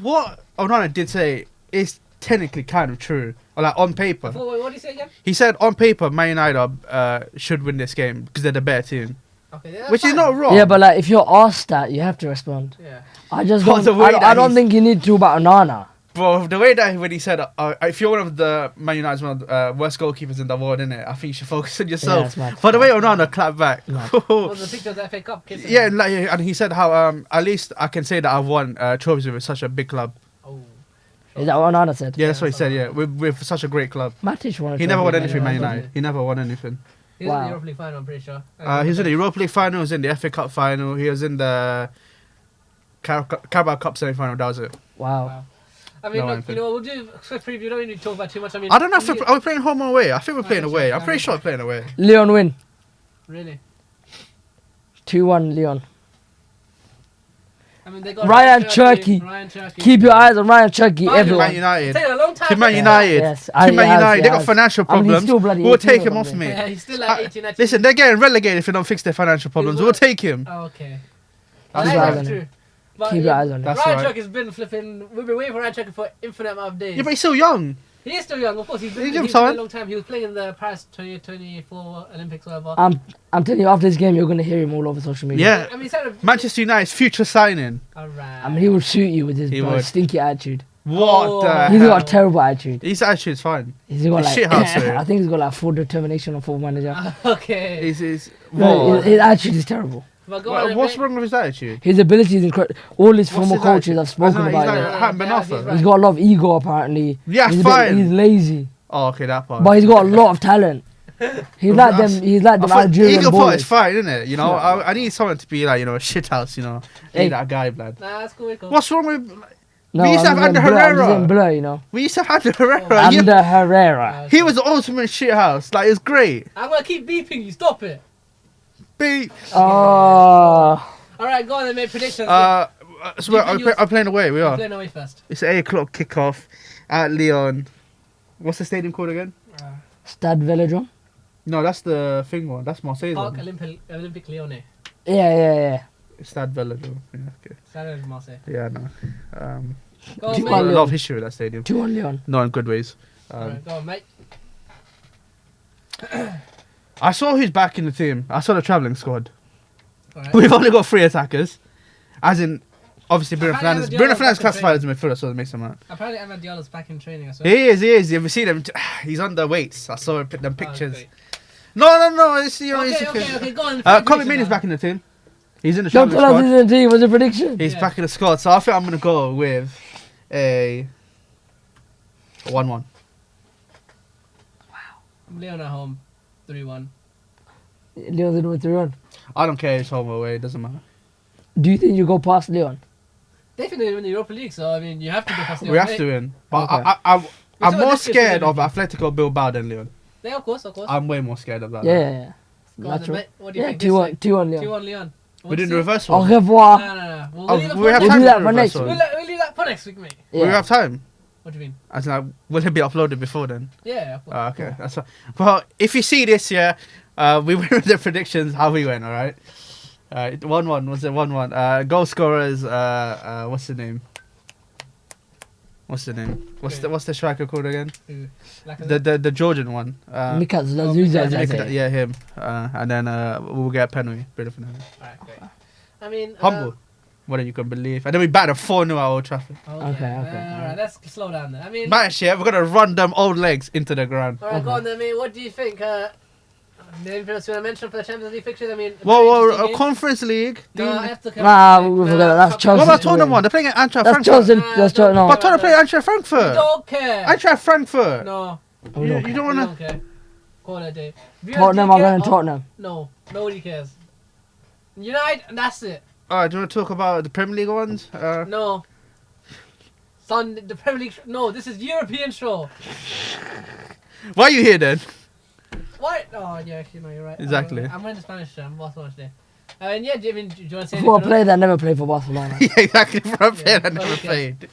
B: what Onana did say is technically kind of true. Or, like, on paper.
A: What did he say again?
B: He said, on paper, Man United should win this game because they're the better team.
A: Okay, yeah, that's
B: Which is
A: fine.
B: not wrong.
C: Yeah, but like if you're asked that, you have to respond.
A: Yeah.
C: I just
B: But
C: don't.
B: the way that
C: I don't
B: he's-
C: think you need to talk about Onana.
B: Bro, the way that when he said, if you're one of the Man United's one of the worst goalkeepers in the world, innit? I think you should focus on yourself.
C: it's mad.
B: But the way Onana clapped back.
C: Mad.
A: Was the picture of the FA Cup kissing?
B: Yeah, and, like, and he said how at least I can say that I've won trophies with such a big club.
A: Oh.
C: Is that what Onana said?
B: Yeah, that's what he
A: that's
B: said.
A: what I
B: Yeah, with such a great club.
C: Matic won. a
B: He never
C: trophy
B: won
C: with
B: anything, Man
C: Man
B: United. He never won anything.
A: He was in
C: Wow.
A: the Europa League final, I'm pretty sure.
B: He was in the Europa League final. He was in the FA Cup final. He was in the Carabao Cup semi-final. That was it.
C: Wow.
A: Wow. I mean,
B: No,
A: look,
B: anything.
A: you know, we'll do a quick preview. We don't need to talk about too much. I mean,
B: I don't know if
A: we-
B: are we playing home or away. I think we're playing
A: I'm
B: away.
A: sure.
B: I'm pretty sure we're playing away.
C: Leon win.
A: Really.
C: 2-1 Leon.
A: I mean, they got
C: Ryan Cherky.
A: Ryan Cherky.
C: Keep your eyes on Ryan Cherky.
A: Man
B: Man
C: Everyone.
B: United.
A: It's taken a long time.
B: To Man
A: to-
B: United.
C: Yes,
B: To Man United. They got financial
C: I mean, he's
B: problems.
C: still bloody
B: We'll
C: 18
B: take
C: or
B: him off,
C: something.
B: mate.
A: Yeah, he's still like 18, 19.
B: Listen, they're getting relegated if they don't fix their financial problems.
A: what?
B: We'll take him.
A: Oh, okay.
C: That's
A: That
C: right,
A: is
C: then.
A: true. But
C: Keep your eyes on him.
B: That's
A: Ryan
B: right.
A: Cherky's been flipping. We've been waiting for Ryan Cherky for infinite amount of days.
B: Yeah, but he's still young.
A: He is still young, of course. He's been,
B: You give him
A: he's been a
B: time.
A: long time. He was playing in the Paris 2024 Olympics, whatever.
C: I'm telling you, after this game, you're gonna hear him all over social media.
B: Yeah.
A: I mean, he's had a...
B: Manchester United's future signing.
A: Alright.
C: I mean, he will shoot you with his
B: He
C: bro,
B: would.
C: stinky attitude.
B: What
A: Oh.
B: the
C: He's
B: hell?
C: got a terrible attitude.
B: His attitude's fine.
C: He's got
B: He's
C: like,
B: shit house, though.
C: I think he's got like full determination on full manager.
A: Okay.
B: He's
C: No,
B: Whoa.
C: his attitude is terrible.
A: But go on,
B: What's
A: mate.
B: wrong with his attitude?
C: His ability is incredible. All his former
B: his
C: coaches
B: attitude?
C: have spoken
B: I know,
C: about
B: he's
C: it.
B: like Hatem Ben
A: Yeah,
B: Arfa.
A: he's
C: He's got a lot of ego apparently.
B: Yeah,
C: he's
B: fine.
C: He's lazy,
B: Oh, okay, that part.
C: but he's got a lot of talent. He's like them. He's like the
B: I thought
C: Nigerian
B: ego part is
C: boys.
B: fine, isn't it? You know,
C: Yeah.
B: I need someone to be like, you know, a shit house, you know.
C: Hey.
B: Hey, that guy, blood.
A: Nah, that's cool. Cool.
B: What's wrong with?
C: No,
B: We used to
C: I'm
B: have
C: just
B: Ander
C: saying blur, I'm just
B: Herrera.
C: saying blur, you know.
B: We used to have Ander Herrera.
C: Ander Herrera.
B: He was the ultimate shit house. Like, it's great.
A: I'm gonna keep beeping you. Stop it.
B: Beep.
C: Oh.
A: All right, go on and make predictions.
B: So I'm playing away. We
A: We're
B: are.
A: playing away first.
B: It's an 8 o'clock kickoff at Lyon. What's the stadium called again?
C: Stade Velodrome.
B: No, that's the thing one. That's Marseille's
A: Parc
B: one.
A: Olympique Lyonnais.
C: Yeah.
B: Stade Velodrome. Yeah, okay.
A: Stade de Marseille.
B: Yeah, no.
A: Go on,
C: Keep
B: Got a
A: mate.
B: lot of history with that stadium.
C: 2-1 Lyon.
B: Not in good ways.
A: Alright, go on, mate.
B: I saw who's back in the team. I saw the travelling squad.
A: Alright.
B: We've only got 3 attackers. As in, obviously, Bruno
A: Apparently
B: Fernandes.
A: Diallo's
B: Bruno
A: back
B: Fernandes
A: in
B: classified as a midfielder, so it makes him out.
A: Apparently, Ahmed Diallo's back in training. I saw.
B: He is. You ever seen him? He's on the weights. I saw them pictures.
A: great.
B: No. It's, you know,
A: Okay, go on.
B: Colin Main's back in the team. He's in the
C: Don't
B: travelling
C: tell us
B: squad.
C: he's in the team. What's your prediction?
B: He's
A: Yeah.
B: back in the squad, so I think I'm going to go with a 1-1.
A: Leon at home, 3-1.
C: Lyon's in with 3-1.
B: I don't care, it's home or away, it doesn't matter.
C: Do you think you go past Lyon?
A: Definitely win the Europa League, so I mean, you have to go past Leon.
B: We have to win. But
C: Okay.
B: I'm
A: still
B: more
A: this year's
B: scared of
A: Olympics.
B: Atletico Bilbao than Lyon.
A: Yeah, of course.
B: I'm way more scared of that.
C: Yeah.
A: Go on, then,
C: Natural.
A: mate. What do you
C: Yeah,
A: think?
C: 2-1 Lyon.
A: 2-1 Leon.
B: We're doing the
A: What's
B: reverse
C: Au
B: one.
C: revoir.
A: No.
B: Oh,
A: We'll leave it
B: we have
A: for
C: We'll
B: time
C: do
B: to
C: that
B: do
C: for
B: the
C: next
B: reverse
C: week.
B: one.
A: We'll leave that for next week, mate.
B: We have time.
A: What do you mean?
B: As in, like, will it be uploaded before then?
A: Yeah, of course.
B: Okay, that's fine. Well, if you see this, we went with the predictions, how we went, alright? 1-1, was it 1-1? Goal scorers, what's the name? What's the striker called again?
A: Who? Like
B: The Georgian one.
C: Mikas
A: Oh,
C: Lazuza.
A: Mikas.
B: Yeah, him. And then we'll get a penalty. Bruno Fernandes.
A: Alright, great. I mean,
B: Humble. More than you can believe. And then we batted 4-0 at Old Trafford.
C: Okay.
A: Alright, let's slow down then. I mean,
B: Match, yeah, we're gonna run them old legs into the ground.
A: alright, go on then. I mean, what do you think? Anything else you want to mention for the Champions League fixtures? I mean,
B: Well, Conference League.
A: No, I have to
C: Nah, we forgot that. That's Chelsea.
B: What about
C: to
B: Tottenham
C: win.
B: one? They're playing at Eintracht
C: That's
B: Frankfurt.
C: Chelsea. That's Chelsea. No.
B: But Tottenham play Eintracht Frankfurt.
A: Don't care.
B: Eintracht Frankfurt.
A: No,
C: We
B: You
C: don't
B: don't
C: care.
A: I
B: wanna.
A: don't care. Call it a day.
C: Tottenham are going to Tottenham.
A: No, nobody cares. United, and that's it.
B: Alright, do you want to talk about the Premier League ones?
A: No. Son, the Premier League. No, this is European show.
B: Why are you here then?
A: What? Oh, yeah, actually, no, you're right.
B: Exactly.
A: I'm in the Spanish show. I'm Barcelona today. And yeah, do you want to say anything?
C: For a player that never played for Barcelona.
B: Yeah, exactly. For a player that never
A: okay.
B: played.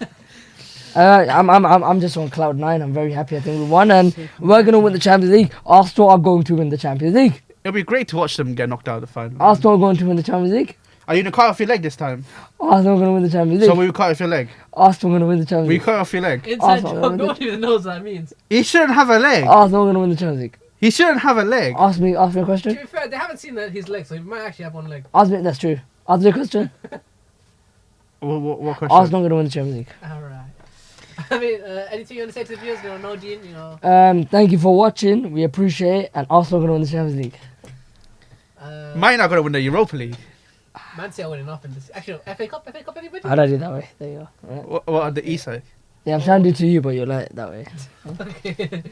C: I'm just on cloud 9. I'm very happy. I think we won, and we're going to win the Champions League. Arsenal are going to win the Champions League.
B: It'll be great to watch them get knocked out of the final.
C: Arsenal are going to win the Champions League.
B: Are you gonna cut off your leg this time?
C: Arsenal are going to win the Champions League.
B: So will you cut off your leg?
C: Arsenal are going to win the Champions
B: Will you
C: League.
B: cut off your leg?
A: Inside
C: Arsenal,
A: joke.
C: yeah,
A: Nobody even knows what that means.
B: He shouldn't have a leg.
C: Arsenal are going to win the Champions League.
B: He shouldn't have a leg.
C: Ask me a
A: To
C: question.
A: be fair, they haven't seen his leg, so he might actually have one leg.
C: Ask me. That's true. Ask me a question.
B: What question?
C: Arsenal are going to win the Champions League.
A: Alright. I mean, anything you want to say to the viewers? No, Dean,
C: Thank you for watching. We appreciate it. And Arsenal are going to win the Champions League.
B: Mine are gonna win the Europa League.
A: Man City are winning off in this. Actually, FA Cup, anybody?
C: How did I do it that way? There you go. Right.
B: What are the east side?
C: Yeah, I'm trying to do it to you, but you're like that way.
A: Okay.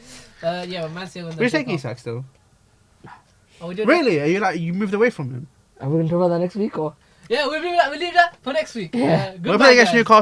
A: Yeah, but Man City win the
B: We
A: FA
B: take
A: Cup.
B: Isak still.
A: Oh, we do
B: Really? Are you moved away from him?
C: Are we going to talk about that next week or?
A: Yeah, we leave that for next week.
C: Yeah.
A: Goodbye,
B: We're playing against
A: guys.
B: Newcastle.